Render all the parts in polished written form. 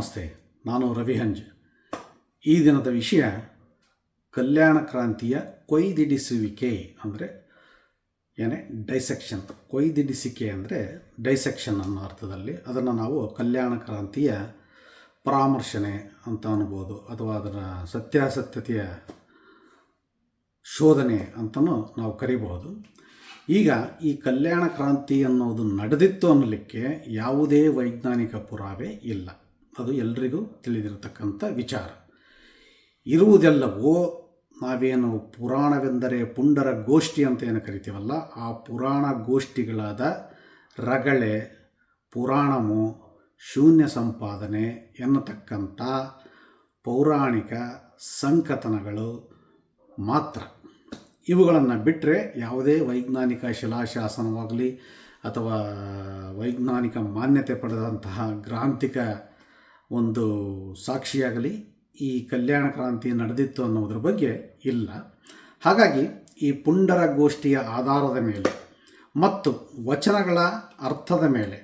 ನಮಸ್ತೆ, ನಾನು ರವಿಹಂಜ್. ಈ ದಿನದ ವಿಷಯ ಕಲ್ಯಾಣ ಕ್ರಾಂತಿಯ ಕೊಯ್ದಿಡಿಸುವಿಕೆ ಅಂದರೆ ಡೈಸೆಕ್ಷನ್. ಕೊಯ್ದಿಡಿಸಿಕೆ ಅಂದರೆ ಡೈಸೆಕ್ಷನ್ ಅನ್ನೋ ಅರ್ಥದಲ್ಲಿ. ಅದನ್ನು ನಾವು ಕಲ್ಯಾಣ ಕ್ರಾಂತಿಯ ಪರಾಮರ್ಶನೆ ಅಂತ ಅನ್ಬೋದು, ಅಥವಾ ಅದರ ಸತ್ಯಾಸತ್ಯತೆಯ ಶೋಧನೆ ಅಂತಲೂ ನಾವು ಕರಿಬಹುದು. ಈಗ ಈ ಕಲ್ಯಾಣ ಕ್ರಾಂತಿ ಅನ್ನೋದು ನಡೆದಿತ್ತು ಅನ್ನಲಿಕ್ಕೆ ಯಾವುದೇ ವೈಜ್ಞಾನಿಕ ಪುರಾವೆ ಇಲ್ಲ. ಅದು ಎಲ್ರಿಗೂ ತಿಳಿದಿರತಕ್ಕಂಥ ವಿಚಾರ. ಇರುವುದೆಲ್ಲವೂ ನಾವೇನು ಪುರಾಣವೆಂದರೆ ಪುಂಡರ ಗೋಷ್ಠಿ ಅಂತ ಏನು ಕರಿತೀವಲ್ಲ, ಆ ಪುರಾಣ ಗೋಷ್ಠಿಗಳಾದ ರಗಳೆ, ಪುರಾಣಮು, ಶೂನ್ಯ ಸಂಪಾದನೆ ಎನ್ನತಕ್ಕಂಥ ಪೌರಾಣಿಕ ಸಂಕಥನಗಳು ಮಾತ್ರ. ಇವುಗಳನ್ನು ಬಿಟ್ಟರೆ ಯಾವುದೇ ವೈಜ್ಞಾನಿಕ ಶಿಲಾಶಾಸನವಾಗಲಿ ಅಥವಾ ವೈಜ್ಞಾನಿಕ ಮಾನ್ಯತೆ ಪಡೆದಂತಹ ಗ್ರಾಂಥಿಕ ಒಂದು ಸಾಕ್ಷಿಯಾಗಲಿ ಈ ಕಲ್ಯಾಣ ಕ್ರಾಂತಿ ನಡೆದಿತ್ತು ಅನ್ನೋದ್ರ ಬಗ್ಗೆ ಇಲ್ಲ. ಹಾಗಾಗಿ ಈ ಪುಂಡರ ಗೋಷ್ಠಿಯ ಆಧಾರದ ಮೇಲೆ ಮತ್ತು ವಚನಗಳ ಅರ್ಥದ ಮೇಲೆ,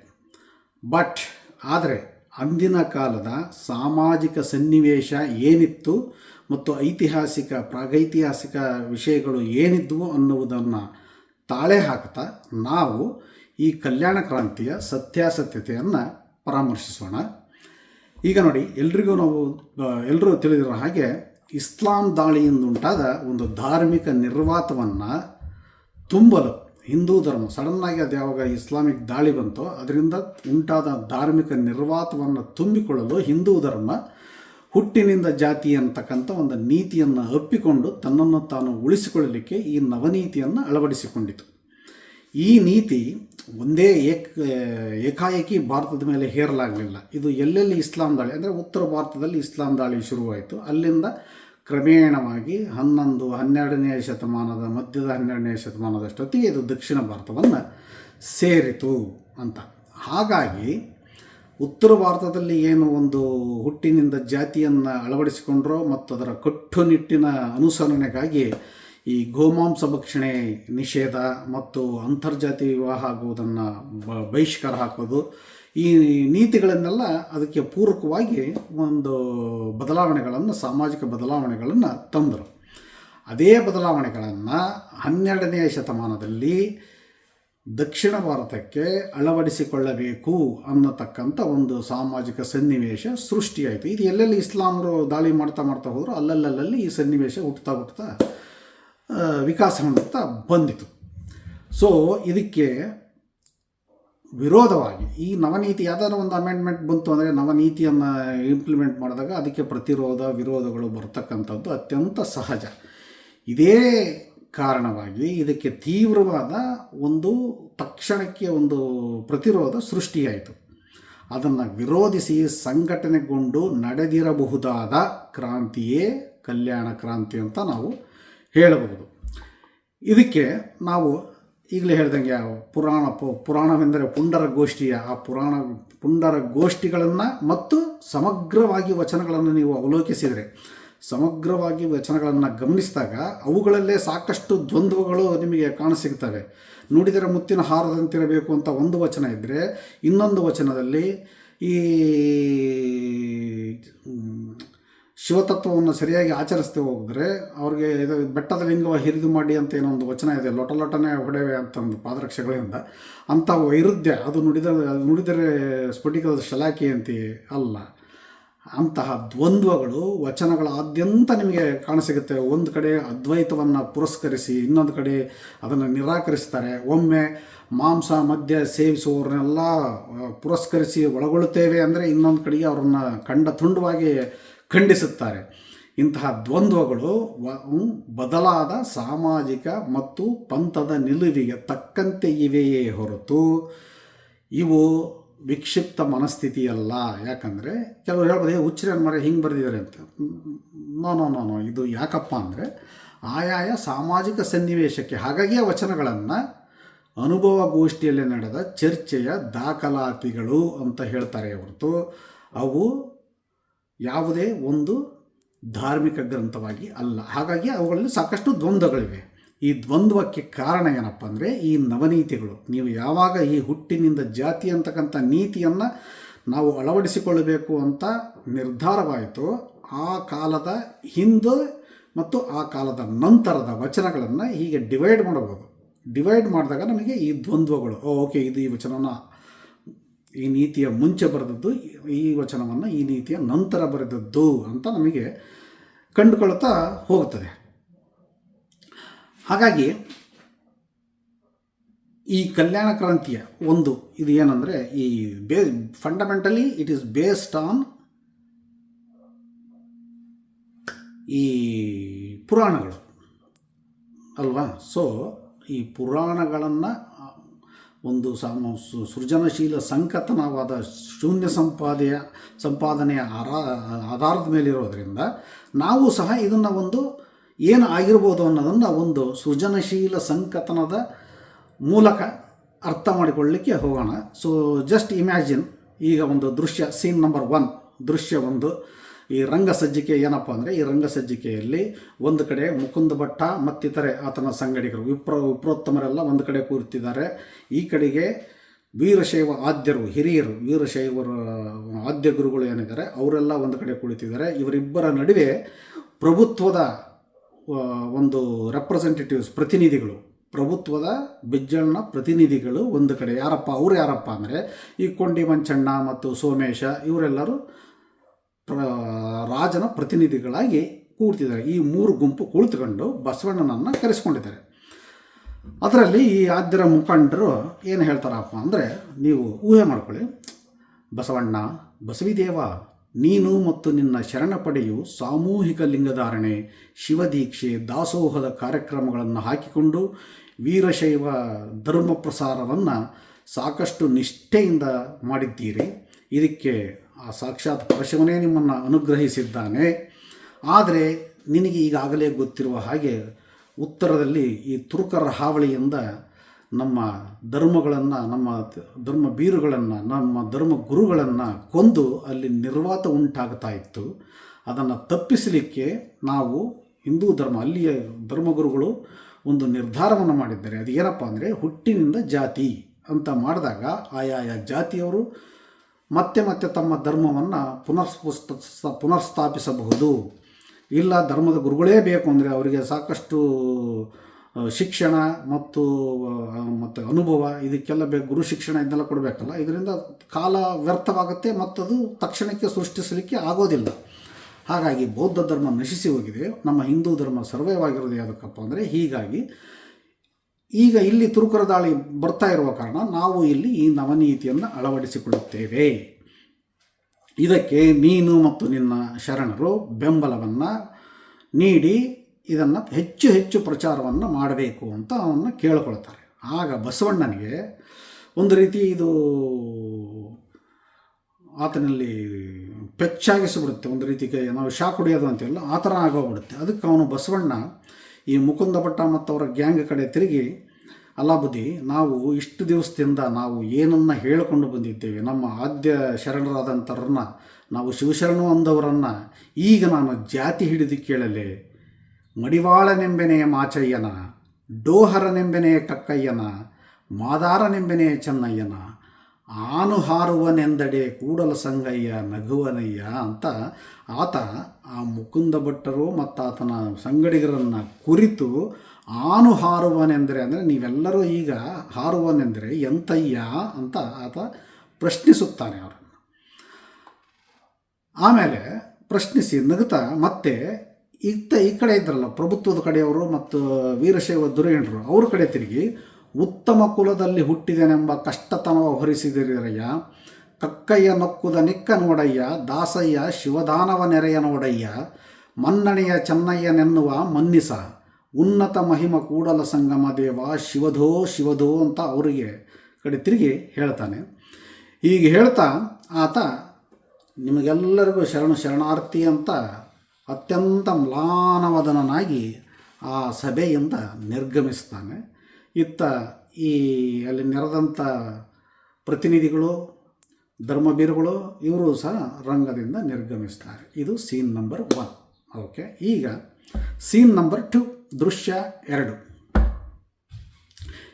ಆದರೆ ಅಂದಿನ ಕಾಲದ ಸಾಮಾಜಿಕ ಸನ್ನಿವೇಶ ಏನಿತ್ತು ಮತ್ತು ಐತಿಹಾಸಿಕ ಪ್ರಾಗೈತಿಹಾಸಿಕ ವಿಷಯಗಳು ಏನಿದ್ವು ಅನ್ನುವುದನ್ನು ತಾಳೆ ಹಾಕ್ತಾ ನಾವು ಈ ಕಲ್ಯಾಣ ಕ್ರಾಂತಿಯ ಸತ್ಯಾಸತ್ಯತೆಯನ್ನು ಪರಾಮರ್ಶಿಸೋಣ. ಈಗ ನೋಡಿ, ಎಲ್ಲರೂ ತಿಳಿದಿರೋ ಹಾಗೆ ಇಸ್ಲಾಂ ದಾಳಿಯಿಂದುಂಟಾದ ಒಂದು ಧಾರ್ಮಿಕ ನಿರ್ವಾತವನ್ನು ತುಂಬಲು ಹಿಂದೂ ಧರ್ಮ ಸಡನ್ನಾಗಿ ಅದು ಯಾವಾಗ ಇಸ್ಲಾಮಿಕ್ ದಾಳಿ ಬಂತೋ ಅದರಿಂದ ಉಂಟಾದ ಧಾರ್ಮಿಕ ನಿರ್ವಾತವನ್ನು ತುಂಬಿಕೊಳ್ಳಲು ಹಿಂದೂ ಧರ್ಮ ಹುಟ್ಟಿನಿಂದ ಜಾತಿ ಅಂತಕ್ಕಂಥ ಒಂದು ನೀತಿಯನ್ನು ಅಪ್ಪಿಕೊಂಡು ತನ್ನನ್ನು ತಾನು ಉಳಿಸಿಕೊಳ್ಳಲಿಕ್ಕೆ ಈ ನವನೀತಿಯನ್ನು ಅಳವಡಿಸಿಕೊಂಡಿತು. ಈ ನೀತಿ ಒಂದೇ ಏಕಾಏಕಿ ಭಾರತದ ಮೇಲೆ ಹೇರಲಾಗಲಿಲ್ಲ. ಇದು ಎಲ್ಲೆಲ್ಲಿ ಇಸ್ಲಾಂ ದಾಳಿ ಅಂದರೆ ಉತ್ತರ ಭಾರತದಲ್ಲಿ ಇಸ್ಲಾಂ ದಾಳಿ ಶುರುವಾಯಿತು. ಅಲ್ಲಿಂದ ಕ್ರಮೇಣವಾಗಿ 12ನೇ ಶತಮಾನದ ಮಧ್ಯದ 12ನೇ ಶತಮಾನದಷ್ಟೊತ್ತಿಗೆ ಇದು ದಕ್ಷಿಣ ಭಾರತವನ್ನು ಸೇರಿತು ಅಂತ. ಹಾಗಾಗಿ ಉತ್ತರ ಭಾರತದಲ್ಲಿ ಏನು ಒಂದು ಹುಟ್ಟಿನಿಂದ ಜಾತಿಯನ್ನು ಅಳವಡಿಸಿಕೊಂಡ್ರೋ ಮತ್ತು ಅದರ ಕಟ್ಟುನಿಟ್ಟಿನ ಅನುಸರಣೆಗಾಗಿ ಈ ಗೋಮಾಂಸ ಭಕ್ಷಣೆ ನಿಷೇಧ ಮತ್ತು ಅಂತರ್ಜಾತಿ ವಿವಾಹ ಆಗುವುದನ್ನು ಬಹಿಷ್ಕಾರ ಹಾಕೋದು, ಈ ನೀತಿಗಳನ್ನೆಲ್ಲ ಅದಕ್ಕೆ ಪೂರಕವಾಗಿ ಒಂದು ಬದಲಾವಣೆಗಳನ್ನು, ಸಾಮಾಜಿಕ ಬದಲಾವಣೆಗಳನ್ನು ತಂದರು. ಅದೇ ಬದಲಾವಣೆಗಳನ್ನು 12ನೇ ಶತಮಾನದಲ್ಲಿ ದಕ್ಷಿಣ ಭಾರತಕ್ಕೆ ಅಳವಡಿಸಿಕೊಳ್ಳಬೇಕು ಅನ್ನತಕ್ಕಂಥ ಒಂದು ಸಾಮಾಜಿಕ ಸನ್ನಿವೇಶ ಸೃಷ್ಟಿಯಾಯಿತು. ಇದು ಎಲ್ಲೆಲ್ಲಿ ಇಸ್ಲಾಮರು ದಾಳಿ ಮಾಡ್ತಾ ಹೋದರೂ ಅಲ್ಲಲ್ಲಿ ಈ ಸನ್ನಿವೇಶ ಹುಟ್ಟುತ್ತಾ ವಿಕಾಸ ಹೊಂದುತ್ತಾ ಬಂದಿತು. ಸೊ ಇದಕ್ಕೆ ವಿರೋಧವಾಗಿ ಈ ನವನೀತಿ ಯಾವುದಾದ್ರು ಒಂದು ಅಮೆಂಡ್ಮೆಂಟ್ ಬಂತು ಅಂದರೆ ನವನೀತಿಯನ್ನು ಇಂಪ್ಲಿಮೆಂಟ್ ಮಾಡಿದಾಗ ಅದಕ್ಕೆ ವಿರೋಧಗಳು ಬರ್ತಕ್ಕಂಥದ್ದು ಅತ್ಯಂತ ಸಹಜ. ಇದೇ ಕಾರಣವಾಗಿ ಇದಕ್ಕೆ ತೀವ್ರವಾದ ಒಂದು ತಕ್ಷಣಕ್ಕೆ ಒಂದು ಪ್ರತಿರೋಧ ಸೃಷ್ಟಿಯಾಯಿತು. ಅದನ್ನು ವಿರೋಧಿಸಿ ಸಂಘಟನೆಗೊಂಡು ನಡೆದಿರಬಹುದಾದ ಕ್ರಾಂತಿಯೇ ಕಲ್ಯಾಣ ಕ್ರಾಂತಿ ಅಂತ ನಾವು ಹೇಳಬಹುದು. ಇದಕ್ಕೆ ನಾವು ಈಗಲೇ ಹೇಳ್ದಂಗೆ ಪುರಾಣವೆಂದರೆ ಪುಂಡರ ಗೋಷ್ಠಿಯ ಆ ಪುಂಡರ ಗೋಷ್ಠಿಗಳನ್ನು ಮತ್ತು ಸಮಗ್ರವಾಗಿ ವಚನಗಳನ್ನು ನೀವು ಅವಲೋಕಿಸಿದರೆ, ಸಮಗ್ರವಾಗಿ ವಚನಗಳನ್ನು ಗಮನಿಸಿದಾಗ ಅವುಗಳಲ್ಲೇ ಸಾಕಷ್ಟು ದ್ವಂದ್ವಗಳು ನಿಮಗೆ ಕಾಣಸಿಗ್ತವೆ. ನುಡಿದರೆ ಮುತ್ತಿನ ಹಾರದಂತಿರಬೇಕು ಅಂತ ಒಂದು ವಚನ ಇದ್ದರೆ, ಇನ್ನೊಂದು ವಚನದಲ್ಲಿ ಈ ಶಿವತತ್ವವನ್ನು ಸರಿಯಾಗಿ ಆಚರಿಸ್ತಾ ಹೋಗಿದ್ರೆ ಅವ್ರಿಗೆ ಇದು ಬೆಟ್ಟದ ಲಿಂಗವ ಹಿರಿದು ಮಾಡಿ ಅಂತ ಏನೋ ಒಂದು ವಚನ ಇದೆ, ಲೊಟನೆ ಹೊಡೆವೆ ಅಂತ ಒಂದು ಪಾದರಕ್ಷೆಗಳಿಂದ. ಅಂಥ ವೈರುಧ್ಯ ಅದು ನುಡಿದರೆ ಸ್ಫಟಿಕದ ಶಲಾಖಿ ಅಂತೆ ಅಲ್ಲ. ಅಂತಹ ದ್ವಂದ್ವಗಳು ವಚನಗಳಾದ್ಯಂತ ನಿಮಗೆ ಕಾಣಸಿಗುತ್ತೆ. ಒಂದು ಕಡೆ ಅದ್ವೈತವನ್ನು ಪುರಸ್ಕರಿಸಿ ಇನ್ನೊಂದು ಕಡೆ ಅದನ್ನು ನಿರಾಕರಿಸ್ತಾರೆ. ಒಮ್ಮೆ ಮಾಂಸ ಮದ್ಯ ಸೇವಿಸುವವರನ್ನೆಲ್ಲ ಪುರಸ್ಕರಿಸಿ ಒಳಗೊಳ್ಳುತ್ತೇವೆ ಅಂದರೆ ಇನ್ನೊಂದು ಕಡೆಗೆ ಅವರನ್ನು ತುಂಡವಾಗಿ ಖಂಡಿಸುತ್ತಾರೆ. ಇಂತಹ ದ್ವಂದ್ವಗಳು ಬದಲಾದ ಸಾಮಾಜಿಕ ಮತ್ತು ಪಂಥದ ನಿಲುವಿಗೆ ತಕ್ಕಂತೆ ಇವೆಯೇ ಹೊರತು ಇವು ವಿಕ್ಷಿಪ್ತ ಮನಸ್ಥಿತಿಯಲ್ಲ. ಯಾಕಂದರೆ ಕೆಲವರು ಹೇಳ್ಬೋದು, ಹುಚ್ಚರೇನು ಮಾಡಿ ಹಿಂಗೆ ಬರೆದಿದ್ದಾರೆ ಅಂತ. ನೋ, ಇದು ಯಾಕಪ್ಪ ಅಂದರೆ ಆಯಾಯ ಸಾಮಾಜಿಕ ಸನ್ನಿವೇಶಕ್ಕೆ. ಹಾಗಾಗಿ ಆ ವಚನಗಳನ್ನು ಅನುಭವ ಗೋಷ್ಠಿಯಲ್ಲಿ ನಡೆದ ಚರ್ಚೆಯ ದಾಖಲಾತಿಗಳು ಅಂತ ಹೇಳ್ತಾರೆ ಹೊರತು ಅವು ಯಾವುದೇ ಒಂದು ಧಾರ್ಮಿಕ ಗ್ರಂಥವಾಗಿ ಅಲ್ಲ. ಹಾಗಾಗಿ ಅವುಗಳಲ್ಲಿ ಸಾಕಷ್ಟು ದ್ವಂದ್ವಗಳಿವೆ. ಈ ದ್ವಂದ್ವಕ್ಕೆ ಕಾರಣ ಏನಪ್ಪ ಅಂದರೆ ಈ ನವನೀತಿಗಳು. ನೀವು ಯಾವಾಗ ಈ ಹುಟ್ಟಿನಿಂದ ಜಾತಿ ಅಂತಕ್ಕಂಥ ನೀತಿಯನ್ನು ನಾವು ಅಳವಡಿಸಿಕೊಳ್ಳಬೇಕು ಅಂತ ನಿರ್ಧಾರವಾಯಿತು, ಆ ಕಾಲದ ಹಿಂದೆ ಮತ್ತು ಆ ಕಾಲದ ನಂತರದ ವಚನಗಳನ್ನು ಹೀಗೆ ಡಿವೈಡ್ ಮಾಡಬಹುದು. ಡಿವೈಡ್ ಮಾಡಿದಾಗ ನಮಗೆ ಈ ದ್ವಂದ್ವಗಳು, ಓಕೆ ಇದು ಈ ವಚನನ ಈ ನೀತಿಯ ಮುಂಚೆ ಬರೆದದ್ದು, ಈ ವಚನವನ್ನು ಈ ನೀತಿಯ ನಂತರ ಬರೆದದ್ದು ಅಂತ ನಮಗೆ ಕಂಡುಕೊಳ್ತಾ ಹೋಗ್ತದೆ. ಹಾಗಾಗಿ ಈ ಕಲ್ಯಾಣ ಕ್ರಾಂತಿಯ ಒಂದು ಇದು ಏನಂದರೆ, ಈ fundamentally it is based on ಈ ಪುರಾಣಗಳು ಅಲ್ವಾ. ಸೊ ಈ ಪುರಾಣಗಳನ್ನು ಒಂದು ಸೃಜನಶೀಲ ಸಂಕತನವಾದ ಶೂನ್ಯ ಸಂಪಾದನೆಯ ಆಧಾರದ ಮೇಲಿರೋದರಿಂದ ನಾವು ಸಹ ಇದನ್ನು ಒಂದು ಏನು ಆಗಿರ್ಬೋದು ಅನ್ನೋದನ್ನು ಒಂದು ಸೃಜನಶೀಲ ಸಂಕತನದ ಮೂಲಕ ಅರ್ಥ ಮಾಡಿಕೊಳ್ಳಲಿಕ್ಕೆ ಹೋಗೋಣ. ಸೊ ಜಸ್ಟ್ ಇಮ್ಯಾಜಿನ್, ಈಗ ಒಂದು ದೃಶ್ಯ, ಸೀನ್ ನಂಬರ್ 1, ದೃಶ್ಯ 1, ಈ ರಂಗ ಸಜ್ಜಿಕೆ ಏನಪ್ಪ ಅಂದರೆ, ಈ ರಂಗ ಸಜ್ಜಿಕೆಯಲ್ಲಿ ಒಂದು ಕಡೆ ಮುಕುಂದ ಭಟ್ಟ ಮತ್ತಿತರೆ ಆತನ ಸಂಗಡಿಗರು ವಿಪ್ರೋತ್ತಮರೆಲ್ಲ ಒಂದು ಕಡೆ ಕೂರ್ತಿದ್ದಾರೆ. ಈ ಕಡೆಗೆ ವೀರಶೈವ ಆದ್ಯರು, ಹಿರಿಯರು, ವೀರಶೈವರ ಆದ್ಯ ಗುರುಗಳು ಏನಿದ್ದಾರೆ ಅವರೆಲ್ಲ ಒಂದು ಕಡೆ ಕುಳಿತಿದ್ದಾರೆ. ಇವರಿಬ್ಬರ ನಡುವೆ ಪ್ರಭುತ್ವದ ಒಂದು ರೆಪ್ರೆಸೆಂಟೇಟಿವ್ಸ್, ಪ್ರತಿನಿಧಿಗಳು, ಪ್ರಭುತ್ವದ ಬಿಜ್ಜಳನ ಪ್ರತಿನಿಧಿಗಳು ಒಂದು ಕಡೆ. ಅವ್ರು ಯಾರಪ್ಪ ಅಂದರೆ ಈ ಕೊಂಡಿ ಮಂಚಣ್ಣ ಮತ್ತು ಸೋಮೇಶ ಇವರೆಲ್ಲರೂ ರಾಜನ ಪ್ರತಿನಿಧಿಗಳಾಗಿ ಕೂಡ್ತಿದ್ದಾರೆ. ಈ 3 ಗುಂಪು ಕುಳಿತುಕೊಂಡು ಬಸವಣ್ಣನನ್ನು ಕರೆಸ್ಕೊಂಡಿದ್ದಾರೆ. ಅದರಲ್ಲಿ ಈ ಆದ್ಯರ ಮುಖಂಡರು ಏನು ಹೇಳ್ತಾರಪ್ಪ ಅಂದರೆ, ನೀವು ಊಹೆ ಮಾಡ್ಕೊಳ್ಳಿ, ಬಸವಣ್ಣ, ಬಸವಿದೇವ, ನೀನು ಮತ್ತು ನಿನ್ನ ಶರಣ ಪಡೆಯು ಸಾಮೂಹಿಕ ಲಿಂಗಧಾರಣೆ, ಶಿವದೀಕ್ಷೆ, ದಾಸೋಹದ ಕಾರ್ಯಕ್ರಮಗಳನ್ನು ಹಾಕಿಕೊಂಡು ವೀರಶೈವ ಧರ್ಮ ಪ್ರಸಾರವನ್ನು ಸಾಕಷ್ಟು ನಿಷ್ಠೆಯಿಂದ ಮಾಡಿದ್ದೀರಿ. ಇದಕ್ಕೆ ಆ ಸಾಕ್ಷಾತ್ ಪರಶಿವನೇ ನಿಮ್ಮನ್ನು ಅನುಗ್ರಹಿಸಿದ್ದಾನೆ. ಆದರೆ ನಿನಗೆ ಈಗಾಗಲೇ ಗೊತ್ತಿರುವ ಹಾಗೆ ಉತ್ತರದಲ್ಲಿ ಈ ತುರುಕರ ಹಾವಳಿಯಿಂದ ನಮ್ಮ ಧರ್ಮಗಳನ್ನು, ನಮ್ಮ ಧರ್ಮ ಬೀರುಗಳನ್ನು, ನಮ್ಮ ಧರ್ಮ ಗುರುಗಳನ್ನು ಕೊಂದು ಅಲ್ಲಿ ನಿರ್ವಾತ ಉಂಟಾಗ್ತಾ ಇತ್ತು. ಅದನ್ನು ತಪ್ಪಿಸಲಿಕ್ಕೆ ನಾವು ಹಿಂದೂ ಧರ್ಮ, ಅಲ್ಲಿಯ ಧರ್ಮಗುರುಗಳು ಒಂದು ನಿರ್ಧಾರವನ್ನು ಮಾಡಿದ್ದಾರೆ. ಅದು ಏನಪ್ಪ ಅಂದರೆ, ಹುಟ್ಟಿನಿಂದ ಜಾತಿ ಅಂತ ಮಾಡಿದಾಗ ಆಯಾಯ ಜಾತಿಯವರು ಮತ್ತೆ ಮತ್ತೆ ತಮ್ಮ ಧರ್ಮವನ್ನು ಪುನರ್ಸ್ಥಾಪಿಸಬಹುದು. ಇಲ್ಲ ಧರ್ಮದ ಗುರುಗಳೇ ಬೇಕು ಅಂದರೆ ಅವರಿಗೆ ಸಾಕಷ್ಟು ಶಿಕ್ಷಣ ಮತ್ತು ಅನುಭವ ಇದಕ್ಕೆಲ್ಲ ಗುರು ಶಿಕ್ಷಣ ಇದನ್ನೆಲ್ಲ ಕೊಡಬೇಕಲ್ಲ. ಇದರಿಂದ ಕಾಲ ವ್ಯರ್ಥವಾಗುತ್ತೆ ಮತ್ತು ಅದು ತಕ್ಷಣಕ್ಕೆ ಸೃಷ್ಟಿಸಲಿಕ್ಕೆ ಆಗೋದಿಲ್ಲ. ಹಾಗಾಗಿ ಬೌದ್ಧ ಧರ್ಮ ನಶಿಸಿ ಹೋಗಿದೆ, ನಮ್ಮ ಹಿಂದೂ ಧರ್ಮ ಸರ್ವೈವಾಗಿರೋದು ಯಾವುದಕ್ಕಪ್ಪ ಅಂದರೆ, ಹೀಗಾಗಿ ಈಗ ಇಲ್ಲಿ ತುರುಕರ ದಾಳಿ ಬರ್ತಾ ಇರುವ ಕಾರಣ ನಾವು ಇಲ್ಲಿ ಈ ನವನೀತಿಯನ್ನು ಅಳವಡಿಸಿಕೊಳ್ಳುತ್ತೇವೆ. ಇದಕ್ಕೆ ನೀನು ಮತ್ತು ನಿನ್ನ ಶರಣರು ಬೆಂಬಲವನ್ನು ನೀಡಿ ಇದನ್ನು ಹೆಚ್ಚು ಹೆಚ್ಚು ಪ್ರಚಾರವನ್ನು ಮಾಡಬೇಕು ಅಂತ ಅವನ್ನ ಕೇಳಿಕೊಳ್ತಾರೆ. ಆಗ ಬಸವಣ್ಣನಿಗೆ ಒಂದು ರೀತಿ ಇದು ಆತನಲ್ಲಿ ಪೆಚ್ಚಾಗಿಸಿಬಿಡುತ್ತೆ, ಒಂದು ರೀತಿ ನಾವು ಶಾಕ್ ಹೊಡೆಯೋದು ಅಂತೀವಲ್ಲ ಆ ಥರ ಆಗೋಗ್ಬಿಡುತ್ತೆ. ಅದಕ್ಕೆ ಅವನು ಬಸವಣ್ಣ ಈ ಮುಕುಂದ ಭಟ್ಟ ಮತ್ತು ಅವರ ಗ್ಯಾಂಗ್ ಕಡೆ ತಿರುಗಿ, ಅಲ್ಲ ಬುದ್ಧಿ, ನಾವು ಇಷ್ಟು ದಿವಸದಿಂದ ನಾವು ಏನನ್ನು ಹೇಳಿಕೊಂಡು ಬಂದಿದ್ದೇವೆ, ನಮ್ಮ ಆದ್ಯ ಶರಣರಾದಂಥವ್ರನ್ನ, ನಾವು ಶಿವಶರಣು ಅಂದವರನ್ನು ಈಗ ನಾನು ಜಾತಿ ಹಿಡಿದು ಕೇಳಲೆ, ಮಡಿವಾಳನೆಂಬೆನೆಯ ಮಾಚಯ್ಯನ, ಡೋಹರನೆಂಬೆನೆಯ ಕಕ್ಕಯ್ಯನ, ಮಾದಾರನೆಂಬೆನೆಯ ಚೆನ್ನಯ್ಯನ, ಆನು ಹಾರುವನೆಂದಡೆ ಕೂಡಲ ಸಂಗಯ್ಯ ನಗುವನಯ್ಯ ಅಂತ ಆತ ಆ ಮುಕುಂದ ಭಟ್ಟರು ಮತ್ತು ಆತನ ಸಂಗಡಿಗರನ್ನು ಕುರಿತು ಆನು ಹಾರುವನೆಂದರೆ ಅಂದರೆ ನೀವೆಲ್ಲರೂ ಈಗ ಹಾರುವನೆಂದರೆ ಎಂತಯ್ಯ ಅಂತ ಆತ ಪ್ರಶ್ನಿಸುತ್ತಾನೆ ಅವರನ್ನು. ಆಮೇಲೆ ಪ್ರಶ್ನಿಸಿ ನಗುತ್ತಾ ಮತ್ತೆ ಈ ಕಡೆ ಇದ್ರಲ್ಲ ಪ್ರಭುತ್ವದ ಕಡೆಯವರು ಮತ್ತು ವೀರಶೈವ ದುರ್ಯಣರು ಅವ್ರ ಕಡೆ ತಿರುಗಿ, ಉತ್ತಮ ಕುಲದಲ್ಲಿ ಹುಟ್ಟಿದೆನೆಂಬ ಕಷ್ಟತನವ ಹೊರಿಸಿದಿರಯ್ಯ, ಕಕ್ಕಯ್ಯ ನೊಕ್ಕುದ ನಿಕ್ಕ ನೋಡಯ್ಯ, ದಾಸಯ್ಯ ಶಿವದಾನವ ನೆರೆಯ ನೋಡಯ್ಯ, ಮನ್ನಣೆಯ ಚೆನ್ನಯ್ಯನೆನ್ನುವ ಮನ್ನಿಸ, ಉನ್ನತ ಮಹಿಮ ಕೂಡಲ ಸಂಗಮ ದೇವ, ಶಿವಧೋ ಶಿವಧೋ ಅಂತ ಅವರಿಗೆ ಕಡೆ ತಿರುಗಿ ಹೇಳ್ತಾನೆ. ಹೀಗೆ ಹೇಳ್ತಾ ಆತ ನಿಮಗೆಲ್ಲರಿಗೂ ಶರಣಾರ್ಥಿ ಅಂತ ಅತ್ಯಂತ ಮ್ಲಾನವದನಾಗಿ ಆ ಸಭೆಯಿಂದ ನಿರ್ಗಮಿಸ್ತಾನೆ. ಇತ್ತ ಈ ಅಲ್ಲಿ ನೆರೆದಂಥ ಪ್ರತಿನಿಧಿಗಳು, ಧರ್ಮಬೀರುಗಳು ಇವರು ಸಹ ರಂಗದಿಂದ ನಿರ್ಗಮಿಸ್ತಾರೆ. ಇದು ಸೀನ್ ನಂಬರ್ 1. ಓಕೆ, ಈಗ ಸೀನ್ ನಂಬರ್ 2, ದೃಶ್ಯ 2.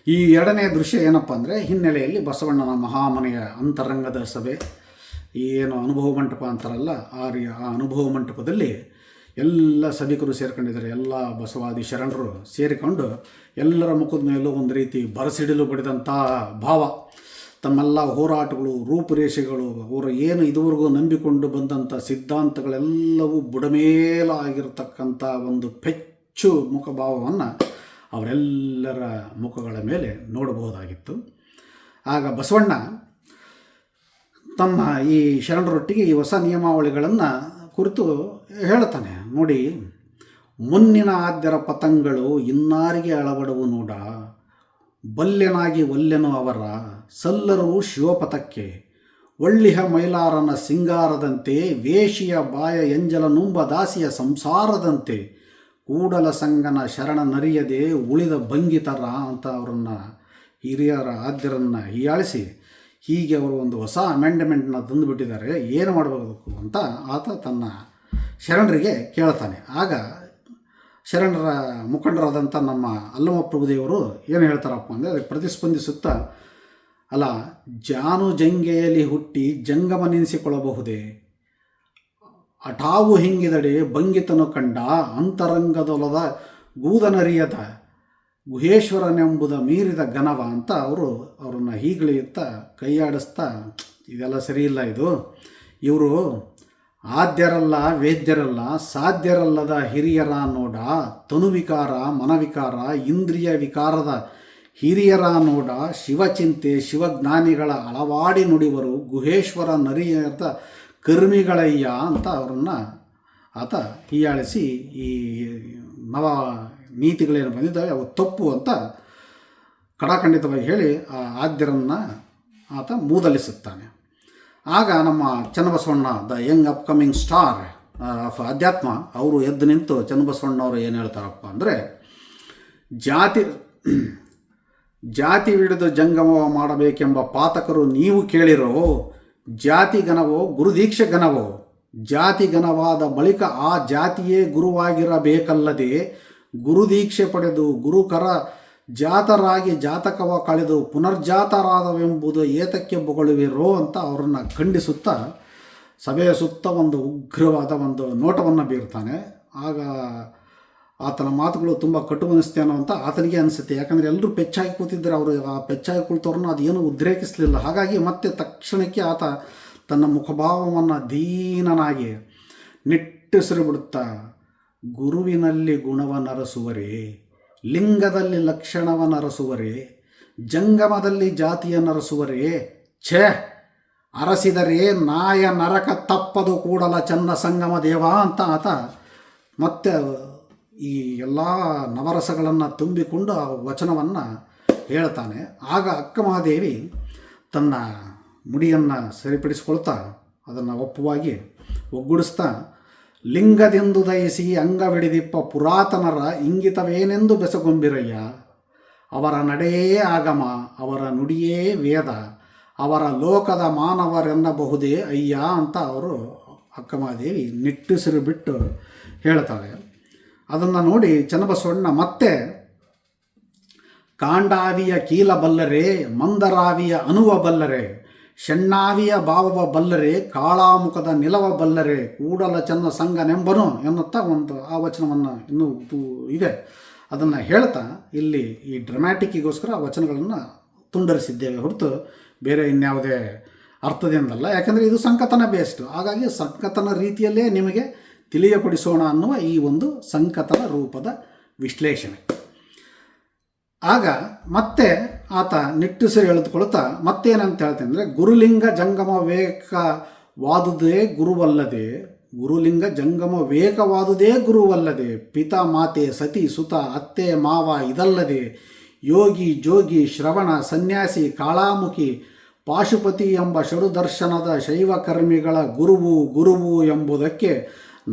ಈ ಎರಡನೇ ದೃಶ್ಯ ಏನಪ್ಪ ಅಂದರೆ, ಹಿನ್ನೆಲೆಯಲ್ಲಿ ಬಸವಣ್ಣನ ಮಹಾಮನೆಯ ಅಂತರಂಗದ ಸಭೆ. ಏನು ಅನುಭವ ಮಂಟಪ ಅಂತಾರಲ್ಲ ಆ ಅನುಭವ ಮಂಟಪದಲ್ಲಿ ಎಲ್ಲ ಸಭಿಕರು ಸೇರ್ಕೊಂಡಿದ್ದಾರೆ. ಎಲ್ಲ ಬಸವಾದಿ ಶರಣರು ಸೇರಿಕೊಂಡು ಎಲ್ಲರ ಮುಖದ ಮೇಲೂ ಒಂದು ರೀತಿ ಬರಸಿಡಿಲು ಬಡಿದಂಥ ಭಾವ. ತಮ್ಮೆಲ್ಲ ಹೋರಾಟಗಳು, ರೂಪುರೇಷೆಗಳು, ಅವರು ಏನು ಇದುವರೆಗೂ ನಂಬಿಕೊಂಡು ಬಂದಂಥ ಸಿದ್ಧಾಂತಗಳೆಲ್ಲವೂ ಬುಡಮೇಲಾಗಿರ್ತಕ್ಕಂಥ ಒಂದು ಪೆಚ್ಚು ಮುಖಭಾವವನ್ನು ಅವರೆಲ್ಲರ ಮುಖಗಳ ಮೇಲೆ ನೋಡಬಹುದಾಗಿತ್ತು. ಆಗ ಬಸವಣ್ಣ ತಮ್ಮ ಈ ಶರಣರೊಟ್ಟಿಗೆ ಈ ಹೊಸ ನಿಯಮಾವಳಿಗಳನ್ನು ಕುರಿತು ಹೇಳ್ತಾನೆ. ನೋಡಿ, ಮುನ್ನಿನ ಆದ್ಯರ ಪತಂಗಳು ಇನ್ನಾರಿಗೆ ಅಳವಡವು ನೋಡ, ಬಲ್ಯನಾಗಿ ಒಲ್ಲೆನು ಅವರ ಸಲ್ಲರು ಶಿವಪಥಕ್ಕೆ, ಒಳ್ಳಿಹ ಮೈಲಾರನ ಸಿಂಗಾರದಂತೆ, ವೇಷಿಯ ಬಾಯ ಎಂಜಲ ನುಂಬ ದಾಸಿಯ ಸಂಸಾರದಂತೆ, ಕೂಡಲ ಸಂಗನ ಶರಣ ನರಿಯದೆ ಉಳಿದ ಭಂಗಿತರ ಅಂತ ಅವರನ್ನು ಹಿರಿಯರ ಆದ್ಯರನ್ನು ಹೀಯಾಳಿಸಿ ಹೀಗೆ ಅವರು ಒಂದು ಹೊಸ ಅಮೆಂಡ್ಮೆಂಟ್ನ ತಂದುಬಿಟ್ಟಿದ್ದಾರೆ, ಏನು ಮಾಡಬೇಕು ಅಂತ ಆತ ತನ್ನ ಶರಣರಿಗೆ ಕೇಳ್ತಾನೆ. ಆಗ ಶರಣರ ಮುಖಂಡರಾದಂಥ ನಮ್ಮ ಅಲ್ಲಮ ಪ್ರಭುದೇವರು ಏನು ಹೇಳ್ತಾರಪ್ಪ ಅಂದರೆ ಅದಕ್ಕೆ ಪ್ರತಿಸ್ಪಂದಿಸುತ್ತಾ, ಅಲ್ಲ, ಜಾನು ಜಂಗೆಯಲ್ಲಿ ಹುಟ್ಟಿ ಜಂಗಮ ನೆನೆಸಿಕೊಳ್ಳಬಹುದೇ, ಅಟಾವು ಹಿಂಗಿದಡೆ ಭಂಗಿತನು ಕಂಡ ಅಂತರಂಗದೊಲದ ಗೂದನರಿಯದ ಗುಹೇಶ್ವರನೆಂಬುದ ಮೀರಿದ ಘನವ ಅಂತ ಅವರನ್ನು ಹೀಗಳೆಯುತ್ತಾ ಕೈಯಾಡಿಸ್ತಾ, ಇದೆಲ್ಲ ಸರಿಯಿಲ್ಲ, ಇವರು ಆದ್ಯರಲ್ಲ, ವೇದ್ಯರಲ್ಲ, ಸಾಧ್ಯರಲ್ಲದ ಹಿರಿಯರ ನೋಡ, ತನುವಿಕಾರ, ಮನವಿಕಾರ, ಇಂದ್ರಿಯ ವಿಕಾರದ ಹಿರಿಯರ ನೋಡ, ಶಿವಚಿಂತೆ ಶಿವಜ್ಞಾನಿಗಳ ಅಳವಾಡಿ ನುಡಿವರು, ಗುಹೇಶ್ವರ ನರಿಯದ ಕರ್ಮಿಗಳಯ್ಯ ಅಂತ ಅವರನ್ನು ಆತ ಹೀಯಾಳಿಸಿ ಈ ನವ ನೀತಿಗಳೇನು ಬಂದಿದ್ದಾವೆ ಅವು ತಪ್ಪು ಅಂತ ಕಡಾಖಂಡಿತವಾಗಿ ಹೇಳಿ ಆ ಆದ್ಯರನ್ನು ಆತ ಮೂದಲಿಸುತ್ತಾನೆ. ಆಗ ನಮ್ಮ Channabasavanna, the Young upcoming star of ಅಧ್ಯಾತ್ಮ, ಅವರು ಎದ್ದು ನಿಂತು ಚನ್ನಬಸವಣ್ಣವರು ಏನು ಹೇಳ್ತಾರಪ್ಪ ಅಂದರೆ, ಜಾತಿ ಹಿಡಿದು ಜಂಗಮ ಮಾಡಬೇಕೆಂಬ ಪಾತಕರು ನೀವು ಕೇಳಿರೋ, ಜಾತಿ ಘನವೋ ಗುರುದೀಕ್ಷೆ ಘನವೋ, ಜಾತಿ ಘನವಾದ ಬಳಿಕ ಆ ಜಾತಿಯೇ ಗುರುವಾಗಿರಬೇಕಲ್ಲದೆ, ಗುರುದೀಕ್ಷೆ ಪಡೆದು ಗುರುಕರ ಜಾತರಾಗಿ ಜಾತಕವ ಕಳೆದು ಪುನರ್ಜಾತರಾದವೆಂಬುದು ಏತಕ್ಕೆ ಬೊಗಳುವಿರೋ ಅಂತ ಅವರನ್ನು ಖಂಡಿಸುತ್ತಾ ಸಭೆಯ ಸುತ್ತ ಒಂದು ಉಗ್ರವಾದ ಒಂದು ನೋಟವನ್ನು ಬೀರ್ತಾನೆ. ಆಗ ಆತನ ಮಾತುಗಳು ತುಂಬ ಕಟುಮನಿಸ್ತೇನೋ ಅಂತ ಆತನಿಗೆ ಅನಿಸುತ್ತೆ. ಯಾಕಂದರೆ ಎಲ್ಲರೂ ಪೆಚ್ಚಾಗಿ ಕೂತಿದ್ದರೆ ಅವರು ಆ ಪೆಚ್ಚಾಗಿ ಕುಳಿತವ್ರನ್ನ ಅದೇನು ಉದ್ರೇಕಿಸಲಿಲ್ಲ. ಹಾಗಾಗಿ ಮತ್ತೆ ತಕ್ಷಣಕ್ಕೆ ಆತ ತನ್ನ ಮುಖಭಾವವನ್ನು ದೀನನಾಗಿ ನಿಟ್ಟುಸಿರು ಬಿಡುತ್ತಾ, ಗುರುವಿನಲ್ಲಿ ಗುಣವನ್ನರಸುವರೇ, ಲಿಂಗದಲ್ಲಿ ಲಕ್ಷಣವನ್ನರಸುವರೇ, ಜಂಗಮದಲ್ಲಿ ಜಾತಿಯನ್ನರಸುವರೇ, ಛೇ ಅರಸಿದರೆ ನಾಯ ನರಕ ತಪ್ಪದು ಕೂಡಲ ಚನ್ನ ಸಂಗಮ ದೇವ ಅಂತ ಆತ ಮತ್ತೆ ಈ ಎಲ್ಲ ನವರಸಗಳನ್ನು ತುಂಬಿಕೊಂಡು ಆ ವಚನವನ್ನು ಹೇಳ್ತಾನೆ. ಆಗ ಅಕ್ಕಮಹಾದೇವಿ ತನ್ನ ಮುಡಿಯನ್ನು ಸರಿಪಡಿಸಿಕೊಳ್ತಾ ಅದನ್ನು ಒಪ್ಪುವಾಗಿ ಒಗ್ಗೂಡಿಸ್ತಾ, ಲಿಂಗದೆಂದು ದಯಿಸಿ ಅಂಗವಿಡಿದಿಪ್ಪ ಪುರಾತನರ ಇಂಗಿತವೇನೆಂದು ಬೆಸಗೊಂಬಿರಯ್ಯ, ಅವರ ನಡೆಯೇ ಆಗಮ, ಅವರ ನುಡಿಯೇ ವೇದ, ಅವರ ಲೋಕದ ಮಾನವರೆನ್ನಬಹುದೇ ಅಯ್ಯ ಅಂತ ಅವರು ಅಕ್ಕಮಹಾದೇವಿ ನಿಟ್ಟುಸಿರು ಬಿಟ್ಟು ಹೇಳ್ತಾಳೆ. ಅದನ್ನು ನೋಡಿ ಚನ್ನಬಸವಣ್ಣ ಮತ್ತೆ, ಕಾಂಡಾವಿಯ ಕೀಲ ಬಲ್ಲರೆ, ಮಂದರಾವಿಯ ಅನುವ ಬಲ್ಲರೆ, ಷಣ್ಣಾವಿಯ ಭಾವವ ಬಲ್ಲರೆ, ಕಾಳಾಮುಖದ ನಿಲವ ಬಲ್ಲರೆ, ಕೂಡಲ ಚನ್ನ ಸಂಗನೆಂಬನು ಎನ್ನುತ್ತಾ ಒಂದು ಆ ವಚನವನ್ನು ಇನ್ನೂ ಇದೆ. ಅದನ್ನು ಹೇಳ್ತಾ ಇಲ್ಲಿ ಈ ಡ್ರಾಮ್ಯಾಟಿಕ್ಕಿಗೋಸ್ಕರ ಆ ವಚನಗಳನ್ನು ತುಂಡರಿಸಿದ್ದೇವೆ ಹೊರತು ಬೇರೆ ಇನ್ಯಾವುದೇ ಅರ್ಥದಿಂದಲ್ಲ. ಯಾಕಂದರೆ ಇದು ಸಂಕಥನ ಬೇಸ್ಡ್, ಹಾಗಾಗಿ ಸಂಕಥನ ರೀತಿಯಲ್ಲೇ ನಿಮಗೆ ತಿಳಿಯಪಡಿಸೋಣ ಅನ್ನುವ ಈ ಒಂದು ಸಂಕಥನ ರೂಪದ ವಿಶ್ಲೇಷಣೆ. ಆಗ ಮತ್ತೆ ಆತ ನಿಟ್ಟುಸಿರು ಎಳೆದುಕೊಳ್ತಾ ಮತ್ತೇನಂತ ಹೇಳ್ತೇನೆ ಅಂದರೆ, ಗುರುಲಿಂಗ ಜಂಗಮ ವೇಕವಾದುದೇ ಗುರುವಲ್ಲದೆ, ಗುರುಲಿಂಗ ಜಂಗಮ ವೇಕವಾದುದೇ ಗುರುವಲ್ಲದೆ, ಪಿತಾ ಮಾತೆ ಸತಿ ಸುತ ಅತ್ತೆ ಮಾವ ಇದಲ್ಲದೆ, ಯೋಗಿ ಜೋಗಿ ಶ್ರವಣ ಸನ್ಯಾಸಿ ಕಾಳಾಮುಖಿ ಪಾಶುಪತಿ ಎಂಬ ಷಡುದರ್ಶನದ ಶೈವಕರ್ಮಿಗಳ ಗುರುವು ಎಂಬುದಕ್ಕೆ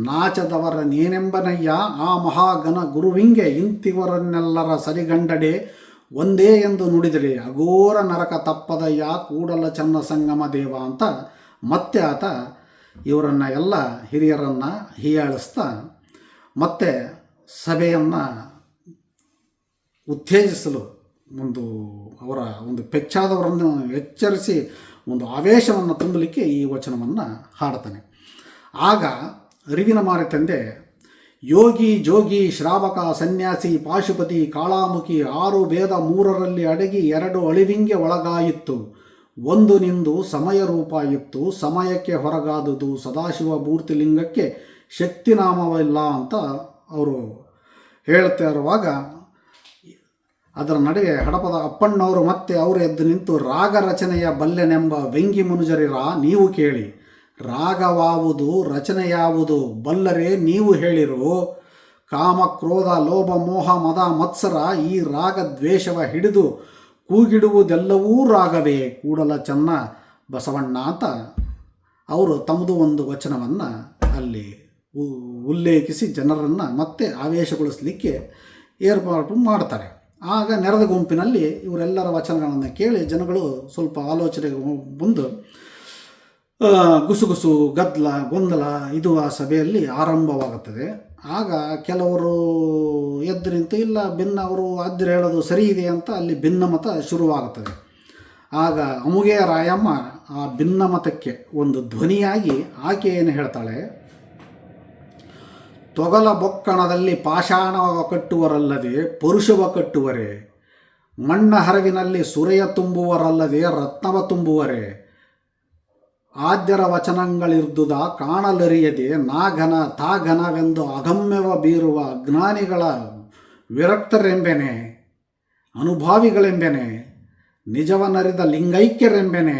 ನಾಚದವರ ನೇನೆಂಬನಯ್ಯ, ಆ ಮಹಾಗಣ ಗುರುವಿಂಗೆ ಇಂತಿವರನ್ನೆಲ್ಲರ ಸರಿಗಂಡಡೆ ಒಂದೇ ಎಂದು ನುಡಿದರೆ, ಅಘೋರ ನರಕ ತಪ್ಪದಯ್ಯ ಕೂಡಲ ಚನ್ನ ಸಂಗಮ ದೇವ ಅಂತ ಮತ್ತೆ ಆತ ಇವರನ್ನು ಎಲ್ಲ ಹಿರಿಯರನ್ನು ಹೀಯಾಳಿಸ್ತಾ ಮತ್ತೆ ಸಭೆಯನ್ನು ಉತ್ತೇಜಿಸಲು ಅವರ ಒಂದು ಪೆಚ್ಚಾದವರನ್ನು ಎಚ್ಚರಿಸಿ ಒಂದು ಆವೇಶವನ್ನು ತುಂಬಲಿಕ್ಕೆ ಈ ವಚನವನ್ನು ಹಾಡ್ತಾನೆ. ಆಗ ಅರಿವಿನ ಮಾರಿ ತಂದೆ ಯೋಗಿ ಜೋಗಿ ಶ್ರಾವಕ ಸನ್ಯಾಸಿ ಪಾಶುಪತಿ ಕಾಳಾಮುಖಿ 6 ಭೇದ 3ರಲ್ಲಿ ಅಡಗಿ 2 ಅಳಿವಿಂಗೆ ಒಳಗಾಯಿತ್ತು, 1 ನಿಂದು ಸಮಯ ರೂಪ ಇತ್ತು, ಸಮಯಕ್ಕೆ ಹೊರಗಾದುದು ಸದಾಶಿವ ಮೂರ್ತಿಲಿಂಗಕ್ಕೆ ಶಕ್ತಿನಾಮವಿಲ್ಲ ಅಂತ ಅವರು ಹೇಳ್ತಾ ಇರುವಾಗ ಅದರ ನಡುವೆ ಹಡಪದ ಅಪ್ಪಣ್ಣವರು ಮತ್ತೆ ಅವರು ಎದ್ದು ನಿಂತು ರಾಗ ರಚನೆಯ ಬಲ್ಲೆನೆಂಬ ವ್ಯಂಗಿ ಮನುಜರಿರ ನೀವು ಕೇಳಿ, ರಾಗವಾವುದು ರಚನೆ ಯಾವುದು ಬಲ್ಲರೇ ನೀವು ಹೇಳಿರೋ, ಕಾಮ ಕ್ರೋಧ ಲೋಭ ಮೋಹ ಮದ ಮತ್ಸರ ಈ ರಾಗ ದ್ವೇಷವ ಹಿಡಿದು ಕೂಗಿಡುವುದೆಲ್ಲವೂ ರಾಗವೇ ಕೂಡಲ ಚೆನ್ನ ಬಸವಣ್ಣ ಅಂತ ಅವರು ತಮ್ಮದು ಒಂದು ವಚನವನ್ನು ಅಲ್ಲಿ ಉಲ್ಲೇಖಿಸಿ ಜನರನ್ನು ಮತ್ತೆ ಆವೇಶಗೊಳಿಸಲಿಕ್ಕೆ ಏರ್ಪಾಟು ಮಾಡ್ತಾರೆ. ಆಗ ನೆರೆದ ಗುಂಪಿನಲ್ಲಿ ಇವರೆಲ್ಲರ ವಚನಗಳನ್ನು ಕೇಳಿ ಜನಗಳು ಸ್ವಲ್ಪ ಆಲೋಚನೆಗೆ ಬಂದು ಗುಸುಗುಸು ಗದ್ದಲ ಗೊಂದಲ ಇದು ಆ ಸಭೆಯಲ್ಲಿ ಆರಂಭವಾಗುತ್ತದೆ. ಆಗ ಕೆಲವರು ಎದ್ದು ನಿಂತು ಇಲ್ಲ ಭಿನ್ನ ಅವರು ಆದ್ಯರು ಹೇಳೋದು ಸರಿ ಇದೆ ಅಂತ ಅಲ್ಲಿ ಭಿನ್ನಮತ ಶುರುವಾಗುತ್ತದೆ. ಆಗ ಅಮುಗೆ ರಾಯಮ್ಮ ಆ ಭಿನ್ನಮತಕ್ಕೆ ಒಂದು ಧ್ವನಿಯಾಗಿ ಆಕೆ ಏನು ಹೇಳ್ತಾಳೆ, ತೊಗಲ ಬೊಕ್ಕಣದಲ್ಲಿ ಪಾಷಾಣವ ಕಟ್ಟುವರಲ್ಲದೆ ಪರುಷವ ಕಟ್ಟುವರೆ, ಮಣ್ಣ ಹರವಿನಲ್ಲಿ ಸುರೆಯ ತುಂಬುವರಲ್ಲದೆ ರತ್ನವ ತುಂಬುವರೆ, ಆದ್ಯರ ವಚನಗಳಿರ್ದುದ ಕಾಣಲರಿಯದೆ ನಾಘನ ತಾಘನವೆಂದು ಅಗಮ್ಯವ ಬೀರುವ ಅಜ್ಞಾನಿಗಳ ವಿರಕ್ತರೆಂಬೆನೆ, ಅನುಭಾವಿಗಳೆಂಬೆನೆ, ನಿಜವನರಿದ ಲಿಂಗೈಕ್ಯರೆಂಬೆನೆ,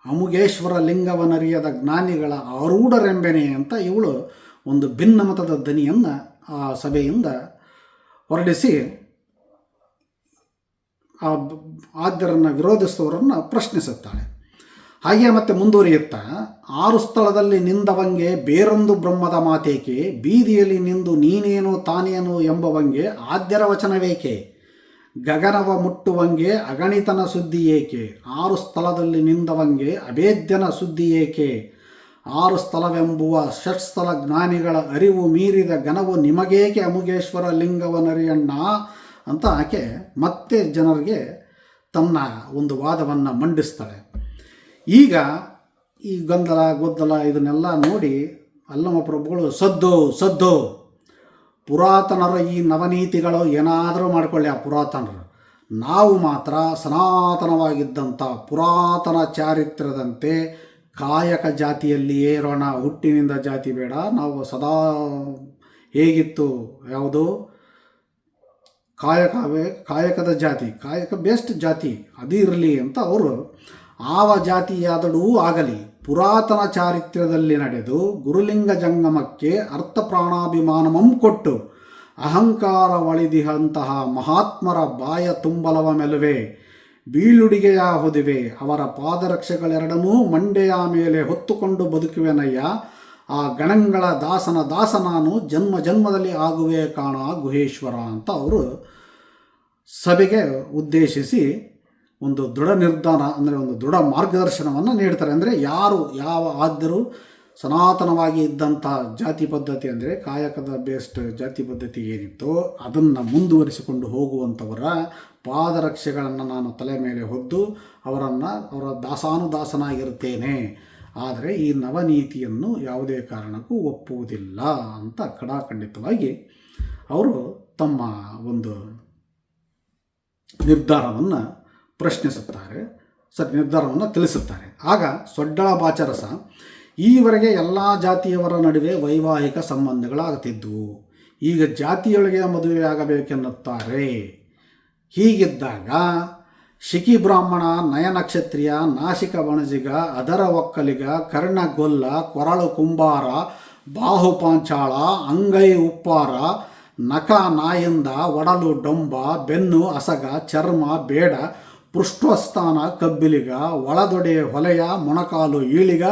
ಅಮುಗೇಶ್ವರ ಲಿಂಗವನರಿಯದ ಜ್ಞಾನಿಗಳ ಆರೂಢರೆಂಬೆನೆ ಅಂತ ಇವಳು ಒಂದು ಭಿನ್ನಮತದ ಧ್ವನಿಯನ್ನು ಆ ಸಭೆಯಿಂದ ಹೊರಡಿಸಿ ಆ ಆದ್ಯರನ್ನು ವಿರೋಧಿಸುವವರನ್ನು ಪ್ರಶ್ನಿಸುತ್ತಾಳೆ. ಹಾಗೆ ಮತ್ತೆ ಮುಂದುವರಿಯುತ್ತಾ 6 ಸ್ಥಳದಲ್ಲಿ ನಿಂದವಂಗೆ ಬೇರೊಂದು ಬ್ರಹ್ಮದ ಮಾತೇಕೆ, ಬೀದಿಯಲ್ಲಿ ನಿಂದು ನೀನೇನು ತಾನೇನು ಎಂಬವಂಗೆ ಆದ್ಯರ ವಚನವೇಕೆ, ಗಗನವ ಮುಟ್ಟುವಂಗೆ ಅಗಣಿತನ ಸುದ್ದಿ ಏಕೆ, 6 ಸ್ಥಳದಲ್ಲಿ ನಿಂದವಂಗೆ ಅಭೇದ್ಯನ ಸುದ್ದಿ ಏಕೆ, 6 ಸ್ಥಳವೆಂಬುವ ಷಟ್ಸ್ಥಳ ಜ್ಞಾನಿಗಳ ಅರಿವು ಮೀರಿದ ಘನವು ನಿಮಗೇಕೆ ಅಮುಗೇಶ್ವರ ಲಿಂಗವನರಿಯಣ್ಣ ಅಂತ ಆಕೆ ಮತ್ತೆ ಜನರಿಗೆ ತನ್ನ ಒಂದು ವಾದವನ್ನು ಮಂಡಿಸ್ತಾಳೆ. ಈಗ ಈ ಗೊಂದಲ ಗೊದ್ದಲ ಇದನ್ನೆಲ್ಲ ನೋಡಿ ಅಲ್ಲಮ ಪ್ರಭುಗಳು ಸದ್ದು ಪುರಾತನರು ಈ ನವನೀತಿಗಳು ಏನಾದರೂ ಮಾಡಿಕೊಳ್ಳಿ, ಆ ಪುರಾತನರು, ನಾವು ಮಾತ್ರ ಸನಾತನವಾಗಿದ್ದಂಥ ಪುರಾತನ ಚಾರಿತ್ರ್ಯದಂತೆ ಕಾಯಕ ಜಾತಿಯಲ್ಲಿಯೇ ಇರೋಣ, ಹುಟ್ಟಿನಿಂದ ಜಾತಿ ಬೇಡ, ನಾವು ಸದಾ ಹೇಗಿತ್ತು ಯಾವುದು ಕಾಯಕದ ಜಾತಿ, ಕಾಯಕ ಬೇಸ್ಟ್ ಜಾತಿ ಅದು ಇರಲಿ ಅಂತ ಅವರು ಆವ ಜಾತಿಯಾದಡೂ ಆಗಲಿ ಪುರಾತನ ಚಾರಿತ್ರ್ಯದಲ್ಲಿ ನಡೆದು ಗುರುಲಿಂಗ ಜಂಗಮಕ್ಕೆ ಅರ್ಥ ಪ್ರಾಣಾಭಿಮಾನಮಂ ಕೊಟ್ಟು ಅಹಂಕಾರ ಒಳಿದಿಹಂತಹ ಮಹಾತ್ಮರ ಬಾಯ ತುಂಬಲವ ಮೆಲುವೆ ಬೀಳುಡಿಗೆಯ ಹೊದಿವೆ, ಅವರ ಪಾದರಕ್ಷೆಗಳೆರಡನ್ನೂ ಮಂಡೆಯ ಮೇಲೆ ಹೊತ್ತುಕೊಂಡು ಬದುಕುವೆನಯ್ಯ, ಆ ಗಣಗಳ ದಾಸ ನಾನು ಜನ್ಮ ಜನ್ಮದಲ್ಲಿ ಆಗುವೆ ಕಾಣ ಗುಹೇಶ್ವರ ಅಂತ ಅವರು ಸಭೆಗೆ ಉದ್ದೇಶಿಸಿ ಒಂದು ದೃಢ ನಿರ್ಧಾರ ಅಂದರೆ ಒಂದು ದೃಢ ಮಾರ್ಗದರ್ಶನವನ್ನು ನೀಡ್ತಾರೆ. ಅಂದರೆ ಯಾರು ಯಾವ ಆದ್ಯರು ಸನಾತನವಾಗಿ ಇದ್ದಂಥ ಜಾತಿ ಪದ್ಧತಿ ಅಂದರೆ ಕಾಯಕದ ಬೇಸ್ಡ್ ಜಾತಿ ಪದ್ಧತಿ ಏನಿತ್ತೋ ಅದನ್ನು ಮುಂದುವರಿಸಿಕೊಂಡು ಹೋಗುವಂಥವರ ಪಾದರಕ್ಷೆಗಳನ್ನು ನಾನು ತಲೆ ಮೇಲೆ ಹೊದ್ದು ಅವರ ದಾಸಾನುದಾಸನಾಗಿರುತ್ತೇನೆ, ಆದರೆ ಈ ನವನೀತಿಯನ್ನು ಯಾವುದೇ ಕಾರಣಕ್ಕೂ ಒಪ್ಪುವುದಿಲ್ಲ ಅಂತ ಖಡಾಖಂಡಿತವಾಗಿ ಅವರು ತಮ್ಮ ಒಂದು ನಿರ್ಧಾರವನ್ನು ನಿರ್ಧಾರವನ್ನು ತಿಳಿಸುತ್ತಾರೆ. ಆಗ ಸೊಡ್ಡಳ ಬಾಚರಸ, ಈವರೆಗೆ ಎಲ್ಲ ಜಾತಿಯವರ ನಡುವೆ ವೈವಾಹಿಕ ಸಂಬಂಧಗಳಾಗುತ್ತಿದ್ದವು, ಈಗ ಜಾತಿಯೊಳಗೆ ಮದುವೆಯಾಗಬೇಕೆನ್ನುತ್ತಾರೆ. ಹೀಗಿದ್ದಾಗ ಶಿಖಿ ಬ್ರಾಹ್ಮಣ, ನಯನಕ್ಷತ್ರಿಯ, ನಾಸಿಕ ಬಣಜಿಗ, ಅದರ ಒಕ್ಕಲಿಗ, ಕರ್ಣಗೊಲ್ಲ, ಕೊರಳು ಕುಂಬಾರ, ಬಾಹುಪಾಂಚಾಳ, ಅಂಗೈ ಉಪ್ಪಾರ, ನಖ ನಾಯಿಂದ, ಒಡಲು ಡೊಂಬ, ಬೆನ್ನು ಅಸಗ, ಚರ್ಮ ಬೇಡ, ಪೃಷ್ಠಸ್ಥಾನ ಕಬ್ಬಿಲಿಗ, ಒಳದೊಡೆ ಹೊಲೆಯ, ಮೊಣಕಾಲು ಈಳಿಗ,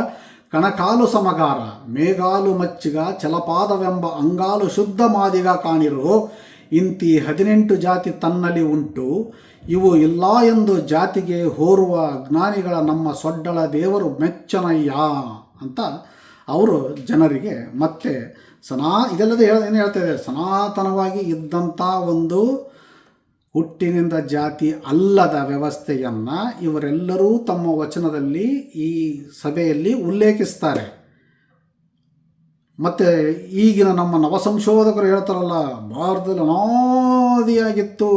ಕಣಕಾಲು ಸಮಗಾರ, ಮೇಗಾಲು ಮಚ್ಚಿಗ, ಚಲಪಾದವೆಂಬ ಅಂಗಾಲು ಶುದ್ಧ ಮಾದಿಗ ಕಾಣಿರು, ಇಂತಿ 18 ಜಾತಿ ತನ್ನಲ್ಲಿ ಉಂಟು, ಇವು ಇಲ್ಲ ಎಂದು ಜಾತಿಗೆ ಹೋರುವ ಜ್ಞಾನಿಗಳ ನಮ್ಮ ಸೊಡ್ಡಳ ದೇವರು ಮೆಚ್ಚನಯ್ಯ ಅಂತ ಅವರು ಜನರಿಗೆ ಮತ್ತೆ ಇದೆಲ್ಲದೇ ಏನು ಹೇಳ್ತಾ ಇದೆ, ಸನಾತನವಾಗಿ ಇದ್ದಂಥ ಒಂದು ಹುಟ್ಟಿನಿಂದ ಜಾತಿ ಅಲ್ಲದ ವ್ಯವಸ್ಥೆಯನ್ನು ಇವರೆಲ್ಲರೂ ತಮ್ಮ ವಚನದಲ್ಲಿ ಈ ಸಭೆಯಲ್ಲಿ ಉಲ್ಲೇಖಿಸ್ತಾರೆ. ಮತ್ತು ಈಗಿನ ನಮ್ಮ ನವಸಂಶೋಧಕರು ಹೇಳ್ತಾರಲ್ಲ, ಭಾರತದಲ್ಲಿ ಅನಾದಿಯಾಗಿತ್ತು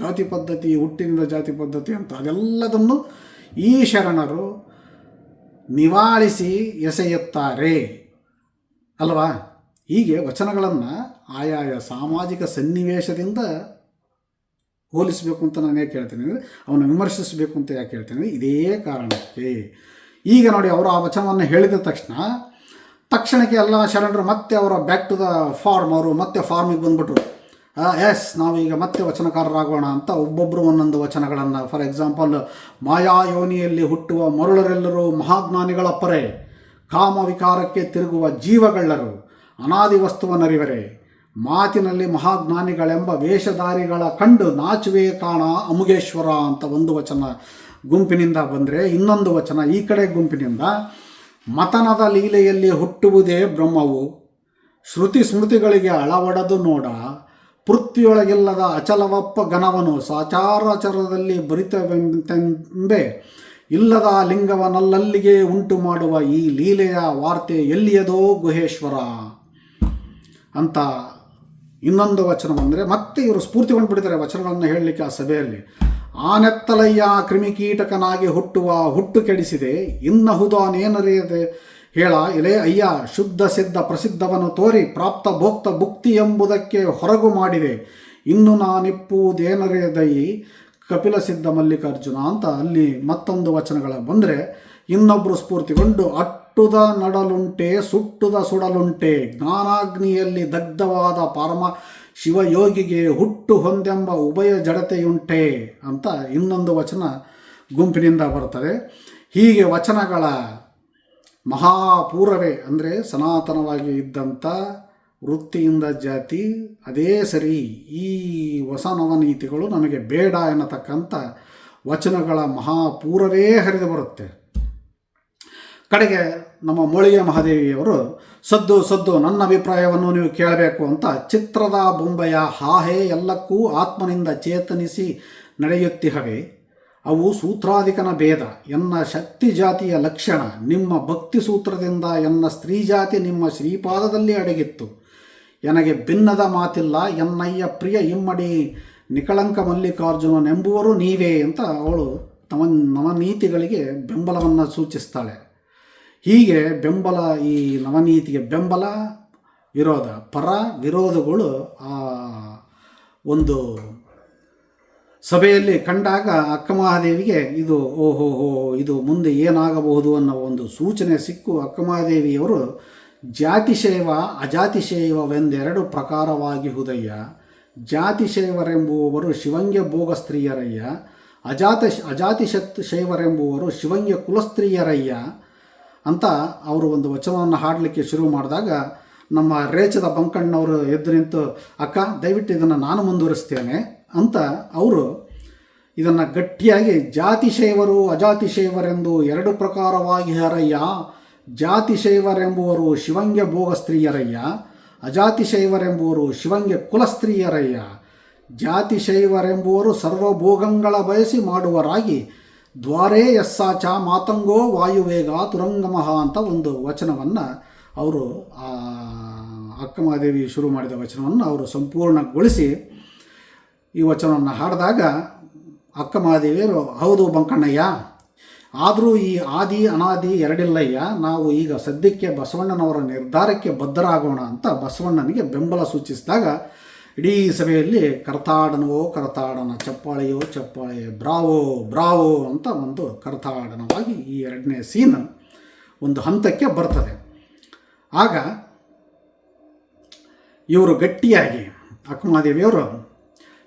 ಜಾತಿ ಪದ್ಧತಿ, ಹುಟ್ಟಿನಿಂದ ಜಾತಿ ಪದ್ಧತಿ ಅಂತ, ಅದೆಲ್ಲದನ್ನು ಈ ಶರಣರು ನಿವಾಳಿಸಿ ಎಸೆಯುತ್ತಾರೆ ಅಲ್ವಾ. ಹೀಗೆ ವಚನಗಳನ್ನು ಆಯಾಯ ಸಾಮಾಜಿಕ ಸನ್ನಿವೇಶದಿಂದ ಹೋಲಿಸಬೇಕು ಅಂತ ನಾನು ಯಾಕೆ ಹೇಳ್ತೀನಿ ಅಂದರೆ, ಅವನು ವಿಮರ್ಶಿಸಬೇಕು ಅಂತ ಯಾಕೆ ಹೇಳ್ತೀನಿ ಅಂದರೆ ಇದೇ ಕಾರಣಕ್ಕೆ. ಈಗ ನೋಡಿ, ಅವರು ಆ ವಚನವನ್ನು ಹೇಳಿದ ತಕ್ಷಣಕ್ಕೆ ಎಲ್ಲ ಶರಣರು ಮತ್ತೆ ಅವರ ಬ್ಯಾಕ್ ಟು ದ ಫಾರ್ಮ್, ಅವರು ಮತ್ತೆ ಫಾರ್ಮಿಗೆ ಬಂದ್ಬಿಟ್ರು. ಎಸ್, ನಾವೀಗ ಮತ್ತೆ ವಚನಕಾರರಾಗೋಣ ಅಂತ ಒಬ್ಬೊಬ್ಬರು ಒಂದೊಂದು ವಚನಗಳನ್ನು, ಫಾರ್ ಎಕ್ಸಾಂಪಲ್, ಮಾಯಾ ಯೋನಿಯಲ್ಲಿ ಹುಟ್ಟುವ ಮರುಳರೆಲ್ಲರೂ ಮಹಾಜ್ಞಾನಿಗಳ ಪರೆ, ಕಾಮ ವಿಕಾರಕ್ಕೆ ತಿರುಗುವ ಜೀವಗಳ್ಳರು, ಅನಾದಿ ವಸ್ತುವನ್ನರಿವರೆ, ಮಾತಿನಲ್ಲಿ ಮಹಾಜ್ಞಾನಿಗಳೆಂಬ ವೇಷಧಾರಿಗಳ ಕಂಡು ನಾಚುವೆ ಕಾಣ ಅಮುಗೇಶ್ವರ ಅಂತ ಒಂದು ವಚನ ಗುಂಪಿನಿಂದ ಬಂದರೆ, ಇನ್ನೊಂದು ವಚನ ಈ ಕಡೆ ಗುಂಪಿನಿಂದ, ಮತನದ ಲೀಲೆಯಲ್ಲಿ ಹುಟ್ಟುವುದೇ ಬ್ರಹ್ಮವು, ಶ್ರುತಿ ಸ್ಮೃತಿಗಳಿಗೆ ಅಳವಡದು ನೋಡ, ಪೃಥ್ವಿಯೊಳಗಿಲ್ಲದ ಅಚಲವಪ್ಪ ಘನವನು, ಸಾಚಾರಾಚರದಲ್ಲಿ ಬರಿತವೆಂಬೆ, ಇಲ್ಲದ ಲಿಂಗವನಲ್ಲಲ್ಲಿಗೆ ಉಂಟು ಮಾಡುವ ಈ ಲೀಲೆಯ ವಾರ್ತೆ ಎಲ್ಲಿಯದೋ ಗುಹೇಶ್ವರ ಅಂತ ಇನ್ನೊಂದು ವಚನ ಬಂದರೆ, ಮತ್ತೆ ಇವರು ಸ್ಫೂರ್ತಿಗೊಂಡು ಬಿಡ್ತಾರೆ ವಚನಗಳನ್ನು ಹೇಳಲಿಕ್ಕೆ ಆ ಸಭೆಯಲ್ಲಿ. ಆನೆತ್ತಲಯ್ಯ ಕ್ರಿಮಿಕೀಟಕನಾಗಿ ಹುಟ್ಟುವ ಹುಟ್ಟು ಕೆಡಿಸಿದೆ, ಇನ್ನಹುದಾನೇನರಿಯದೆ ಹೇಳ ಎಲೆ ಅಯ್ಯ, ಶುದ್ಧ ಸಿದ್ಧ ಪ್ರಸಿದ್ಧವನ್ನು ತೋರಿ ಪ್ರಾಪ್ತ ಭೋಕ್ತ ಭುಕ್ತಿ ಎಂಬುದಕ್ಕೆ ಹೊರಗು ಮಾಡಿದೆ, ಇನ್ನು ನಾನಿಪ್ಪುವುದೇನರಿಯದೈ ಕಪಿಲ ಸಿದ್ಧ ಮಲ್ಲಿಕಾರ್ಜುನ ಅಂತ ಅಲ್ಲಿ ಮತ್ತೊಂದು ವಚನಗಳ ಬಂದರೆ, ಇನ್ನೊಬ್ಬರು ಸ್ಫೂರ್ತಿಗೊಂಡು ಅಟ್ಟುದ ನಡಲುಂಟೆ ಸುಟ್ಟುದ ಸುಡಲುಂಟೆ, ಜ್ಞಾನಾಗ್ನಿಯಲ್ಲಿ ದಗ್ಧವಾದ ಪರಮ ಶಿವಯೋಗಿಗೆ ಹುಟ್ಟು ಹೊಂದೆಂಬ ಉಭಯ ಜಡತೆಯುಂಟೆ ಅಂತ ಇನ್ನೊಂದು ವಚನ ಗುಂಪಿನಿಂದ ಬರ್ತದೆ. ಹೀಗೆ ವಚನಗಳ ಮಹಾಪೂರ್ವವೇ ಅಂದರೆ ಸನಾತನವಾಗಿ ಇದ್ದಂಥ ವೃತ್ತಿಯಿಂದ ಜಾತಿ ಅದೇ ಸರಿ, ಈ ಹೊಸ ನವನೀತಿಗಳು ನಮಗೆ ಬೇಡ ಎನ್ನತಕ್ಕಂಥ ವಚನಗಳ ಮಹಾಪೂರ್ವವೇ ಹರಿದು ಬರುತ್ತೆ. ಕಡೆಗೆ ನಮ್ಮ ಮೋಳಿಗೆ ಮಹಾದೇವಿಯವರು ಸದ್ದು ನನ್ನ ಅಭಿಪ್ರಾಯವನ್ನು ನೀವು ಕೇಳಬೇಕು ಅಂತ ಚಿತ್ರದ ಬೊಂಬೆಯ ಹಾಹೆ ಎಲ್ಲಕ್ಕೂ ಆತ್ಮನಿಂದ ಚೇತನಿಸಿ ನಡೆಯುತ್ತಿಹವೆ, ಅವು ಸೂತ್ರಾಧಿಕನ ಭೇದ ಎನ್ನ ಶಕ್ತಿ ಜಾತಿಯ ಲಕ್ಷಣ, ನಿಮ್ಮ ಭಕ್ತಿ ಸೂತ್ರದಿಂದ ಎನ್ನ ಸ್ತ್ರೀ ಜಾತಿ ನಿಮ್ಮ ಶ್ರೀಪಾದದಲ್ಲಿ ಅಡಗಿತ್ತು, ಎನಗೆ ಭಿನ್ನದ ಮಾತಿಲ್ಲ ಎನ್ನಯ್ಯ ಪ್ರಿಯ ಇಮ್ಮಡಿ ನಿಕಳಂಕ ಮಲ್ಲಿಕಾರ್ಜುನನೆಂಬುವರು ನೀವೇ ಅಂತ ಅವಳು ನವನೀತಿಗಳಿಗೆ ಬೆಂಬಲವನ್ನು ಸೂಚಿಸ್ತಾಳೆ. ಹೀಗೆ ಬೆಂಬಲ, ಈ ನವನೀತಿಗೆ ಬೆಂಬಲ ವಿರೋಧ, ಪರ ವಿರೋಧಗಳು ಆ ಒಂದು ಸಭೆಯಲ್ಲಿ ಕಂಡಾಗ ಅಕ್ಕಮಹಾದೇವಿಗೆ ಇದು ಇದು ಮುಂದೆ ಏನಾಗಬಹುದು ಅನ್ನೋ ಒಂದು ಸೂಚನೆ ಸಿಕ್ಕು ಅಕ್ಕಮಹಾದೇವಿಯವರು ಜಾತಿಶೈವ ಅಜಾತಿಶೈವವೆಂದೆರಡು ಪ್ರಕಾರವಾಗಿ ಹುದಯ್ಯ, ಜಾತಿಶೈವರೆಂಬುವವರು ಶಿವಂಗ್ಯ ಭೋಗ ಸ್ತ್ರೀಯರಯ್ಯ, ಅಜಾತಿ ಶೈವರೆಂಬುವರು ಶಿವಂಗ್ಯ ಕುಲಸ್ತ್ರೀಯರಯ್ಯ ಅಂತ ಅವರು ಒಂದು ವಚನವನ್ನು ಹಾಡಲಿಕ್ಕೆ ಶುರು ಮಾಡಿದಾಗ ನಮ್ಮ ರೇಚದ ಬಂಕಣ್ಣವರು ಎದ್ದು ನಿಂತು, ಅಕ್ಕ ದಯವಿಟ್ಟು ಇದನ್ನು ನಾನು ಮುಂದುವರಿಸ್ತೇನೆ ಅಂತ ಅವರು ಇದನ್ನು ಗಟ್ಟಿಯಾಗಿ, ಜಾತಿಶೈವರು ಅಜಾತಿಶೈವರೆಂದು ಎರಡು ಪ್ರಕಾರವಾಗಿ ಹರಯ್ಯ, ಜಾತಿಶೈವರೆಂಬುವರು ಶಿವಂಗ್ಯ ಭೋಗ ಸ್ತ್ರೀಯರಯ್ಯ, ಅಜಾತಿಶೈವರೆಂಬುವರು ಶಿವಂಗ್ಯ ಕುಲಸ್ತ್ರೀಯರಯ್ಯ, ಜಾತಿಶೈವರೆಂಬುವರು ಸರ್ವಭೋಗಗಳ ಬಯಸಿ ಮಾಡುವರಾಗಿ, ದ್ವಾರೇ ಯಸ್ಸಾಚ ಮಾತಂಗೋ ವಾಯುವೇಗ ತುರಂಗಮಃ ಅಂತ ಒಂದು ವಚನವನ್ನು ಅವರು ಅಕ್ಕಮಹಾದೇವಿ ಶುರು ಮಾಡಿದ ವಚನವನ್ನು ಅವರು ಸಂಪೂರ್ಣಗೊಳಿಸಿ ಈ ವಚನವನ್ನು ಹಾಡಿದಾಗ ಅಕ್ಕಮಹಾದೇವಿಯರು, ಹೌದು ಬಂಕಣ್ಣಯ್ಯ, ಆದರೂ ಈ ಆದಿ ಅನಾದಿ ಎರಡಿಲ್ಲಯ್ಯ, ನಾವು ಈಗ ಸದ್ಯಕ್ಕೆ ಬಸವಣ್ಣನವರ ನಿರ್ಧಾರಕ್ಕೆ ಬದ್ಧರಾಗೋಣ ಅಂತ ಬಸವಣ್ಣನಿಗೆ ಬೆಂಬಲ ಸೂಚಿಸಿದಾಗ ಇಡೀ ಸಭೆಯಲ್ಲಿ ಕರತಾಡನ, ಚಪ್ಪಾಳೆಯೋ ಚಪ್ಪಾಳೆ, ಬ್ರಾವೋ ಬ್ರಾವೋ ಅಂತ ಒಂದು ಕರತಾಡನವಾಗಿ ಈ ಎರಡನೇ ಸೀನ್ ಒಂದು ಹಂತಕ್ಕೆ ಬರ್ತದೆ. ಆಗ ಇವರು ಗಟ್ಟಿಯಾಗಿ ಅಕ್ಕಮಹಾದೇವಿಯವರು,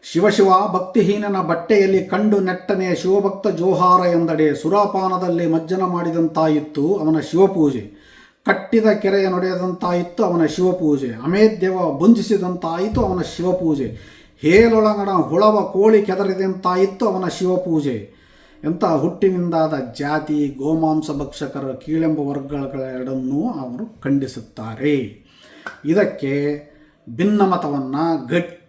ಶಿವಶಿವ ಭಕ್ತಿಹೀನನ ಬಟ್ಟೆಯಲ್ಲಿ ಕಂಡು ನೆಟ್ಟನೆ ಶಿವಭಕ್ತ ಜೋಹಾರ ಎಂದಡೆ, ಸುರಾಪಾನದಲ್ಲಿ ಮಜ್ಜನ ಮಾಡಿದಂತಾಯಿತ್ತು ಅವನ ಶಿವಪೂಜೆ, ಕಟ್ಟಿದ ಕೆರೆಯ ನಡೆಯದಂತಾಯಿತು ಅವನ ಶಿವಪೂಜೆ, ಅಮೇಧ್ಯವ ಭುಂಜಿಸಿದಂತಾಯಿತು ಅವನ ಶಿವಪೂಜೆ, ಹೇಲೊಳಗಣ ಹುಳವ ಕೋಳಿ ಕೆದರಿದಂತಾಯಿತು ಅವನ ಶಿವಪೂಜೆ ಎಂಥ ಹುಟ್ಟಿನಿಂದಾದ ಜಾತಿ ಗೋಮಾಂಸ ಭಕ್ಷಕರ ಕೀಳೆಂಬ ವರ್ಗಗಳೆರಡನ್ನೂ ಅವರು ಖಂಡಿಸುತ್ತಾರೆ. ಇದಕ್ಕೆ ಭಿನ್ನಮತವನ್ನು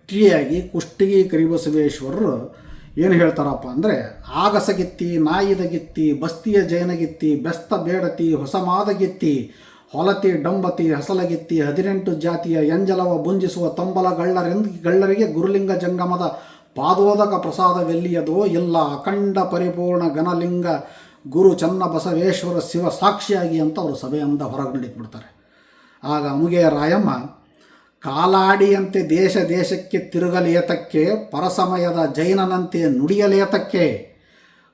ಗಟ್ಟಿಯಾಗಿ ಕುಷ್ಟಗಿ ಕರಿಬಸವೇಶ್ವರರು ಏನು ಹೇಳ್ತಾರಪ್ಪ ಅಂದರೆ, ಆಗಸಗಿತ್ತಿ ನಾಯಿದಗಿತ್ತಿ ಬಸ್ತಿಯ ಜೈನಗಿತ್ತಿ ಬೆಸ್ತ ಬೇಡತಿ ಹೊಸಮಾದಗಿತ್ತಿ ಹೊಲತಿ ಡಂಬತಿ ಹಸಲಗಿತ್ತಿ 18 ಜಾತಿಯ ಎಂಜಲವ ಬುಂಜಿಸುವ ತಂಬಲ ಗಳ್ಳರಿಗೆ ಗುರುಲಿಂಗ ಜಂಗಮದ ಪಾದೋದಕ ಪ್ರಸಾದವೆಲ್ಲಿಯದೋ ಇಲ್ಲ ಅಖಂಡ ಪರಿಪೂರ್ಣ ಘನಲಿಂಗ ಗುರು ಚನ್ನ ಬಸವೇಶ್ವರ ಶಿವ ಸಾಕ್ಷಿಯಾಗಿ ಅಂತ ಅವರು ಸಭೆಯಿಂದ ಹೊರಗೆ ನಡೀತ್ಬಿಡ್ತಾರೆ. ಆಗ ಅಮುಗೆಯ ರಾಯಮ್ಮ, ಕಾಲಾಡಿಯಂತೆ ದೇಶ ದೇಶಕ್ಕೆ ತಿರುಗಲೇತಕ್ಕೆ ಪರಸಮಯದ ಜೈನನಂತೆ ನುಡಿಯಲೇತಕ್ಕೆ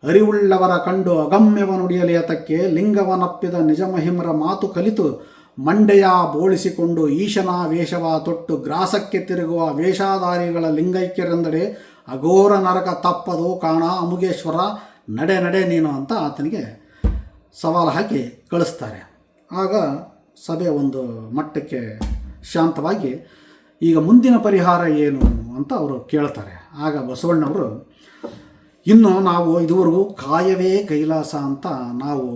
ಅರಿವುಳ್ಳವರ ಕಂಡು ಅಗಮ್ಯವ ನುಡಿಯಲೇತಕ್ಕೆ ಲಿಂಗವನಪ್ಪಿದ ನಿಜಮಹಿಮರ ಮಾತು ಕಲಿತು ಮಂಡೆಯ ಬೋಳಿಸಿಕೊಂಡು ಈಶನ ವೇಷವ ತೊಟ್ಟು ಗ್ರಾಸಕ್ಕೆ ತಿರುಗುವ ವೇಷಾಧಾರಿಗಳ ಲಿಂಗೈಕ್ಯರೆಂದಡೆ ಅಘೋರ ನರಕ ತಪ್ಪದು ಕಾಣ ಅಮುಗೇಶ್ವರ, ನಡೆ ನಡೆ ನೀನು ಅಂತ ಆತನಿಗೆ ಸವಾಲು ಹಾಕಿ ಕಳಿಸ್ತಾರೆ. ಆಗ ಸಭೆ ಒಂದು ಮಟ್ಟಕ್ಕೆ ಶಾಂತವಾಗಿ ಈಗ ಮುಂದಿನ ಪರಿಹಾರ ಏನು ಅಂತ ಅವರು ಕೇಳ್ತಾರೆ. ಆಗ ಬಸವಣ್ಣವರು, ಇನ್ನು ನಾವು ಇದುವರೆಗೂ ಕಾಯವೇ ಕೈಲಾಸ ಅಂತ ನಾವು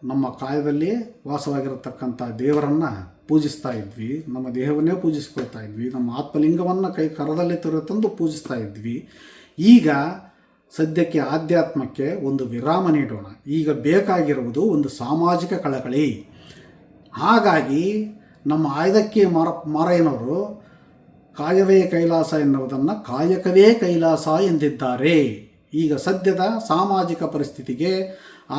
ನಮ್ಮ ಕಾಯದಲ್ಲಿ ವಾಸವಾಗಿರತಕ್ಕಂಥ ದೇವರನ್ನು ಪೂಜಿಸ್ತಾ ಇದ್ವಿ, ನಮ್ಮ ದೇಹವನ್ನೇ ಪೂಜಿಸ್ಕೊಳ್ತಾ ಇದ್ವಿ, ನಮ್ಮ ಆತ್ಮಲಿಂಗವನ್ನು ಕರದಲ್ಲಿ ತಂದು ಪೂಜಿಸ್ತಾ ಇದ್ವಿ. ಈಗ ಸದ್ಯಕ್ಕೆ ಆಧ್ಯಾತ್ಮಕ್ಕೆ ಒಂದು ವಿರಾಮ ನೀಡೋಣ. ಈಗ ಬೇಕಾಗಿರುವುದು ಒಂದು ಸಾಮಾಜಿಕ ಕಳಕಳಿ. ಹಾಗಾಗಿ ನಮ್ಮ ಆಯ್ದಕ್ಕೆ ಮಾರಯ್ಯನವರು ಕಾಯವೇ ಕೈಲಾಸ ಎನ್ನುವುದನ್ನು ಕಾಯಕವೇ ಕೈಲಾಸ ಎಂದಿದ್ದಾರೆ. ಈಗ ಸದ್ಯದ ಸಾಮಾಜಿಕ ಪರಿಸ್ಥಿತಿಗೆ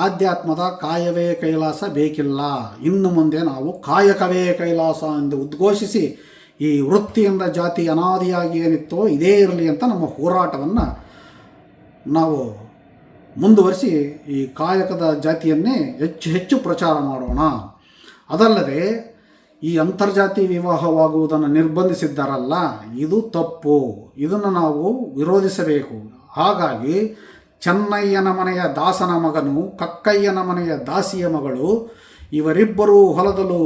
ಆಧ್ಯಾತ್ಮದ ಕಾಯವೇ ಕೈಲಾಸ ಬೇಕಿಲ್ಲ, ಇನ್ನು ಮುಂದೆ ನಾವು ಕಾಯಕವೇ ಕೈಲಾಸ ಎಂದು ಉದ್ಘೋಷಿಸಿ ಈ ವೃತ್ತಿಯಿಂದ ಜಾತಿ ಅನಾದಿಯಾಗಿ ಏನಿತ್ತೋ ಇದೇ ಇರಲಿ ಅಂತ ನಮ್ಮ ಹೋರಾಟವನ್ನು ನಾವು ಮುಂದುವರಿಸಿ ಈ ಕಾಯಕದ ಜಾತಿಯನ್ನೇ ಹೆಚ್ಚು ಹೆಚ್ಚು ಪ್ರಚಾರ ಮಾಡೋಣ. ಅದಲ್ಲದೆ ಈ ಅಂತರ್ಜಾತಿ ವಿವಾಹವಾಗುವುದನ್ನು ನಿರ್ಬಂಧಿಸಿದ್ದಾರಲ್ಲ, ಇದು ತಪ್ಪು, ಇದನ್ನು ನಾವು ವಿರೋಧಿಸಬೇಕು. ಹಾಗಾಗಿ ಚೆನ್ನಯ್ಯನ ಮನೆಯ ದಾಸನ ಮಗನು ಕಕ್ಕಯ್ಯನ ಮನೆಯ ದಾಸಿಯ ಮಗಳು ಇವರಿಬ್ಬರೂ ಹೊಲದಲ್ಲೂ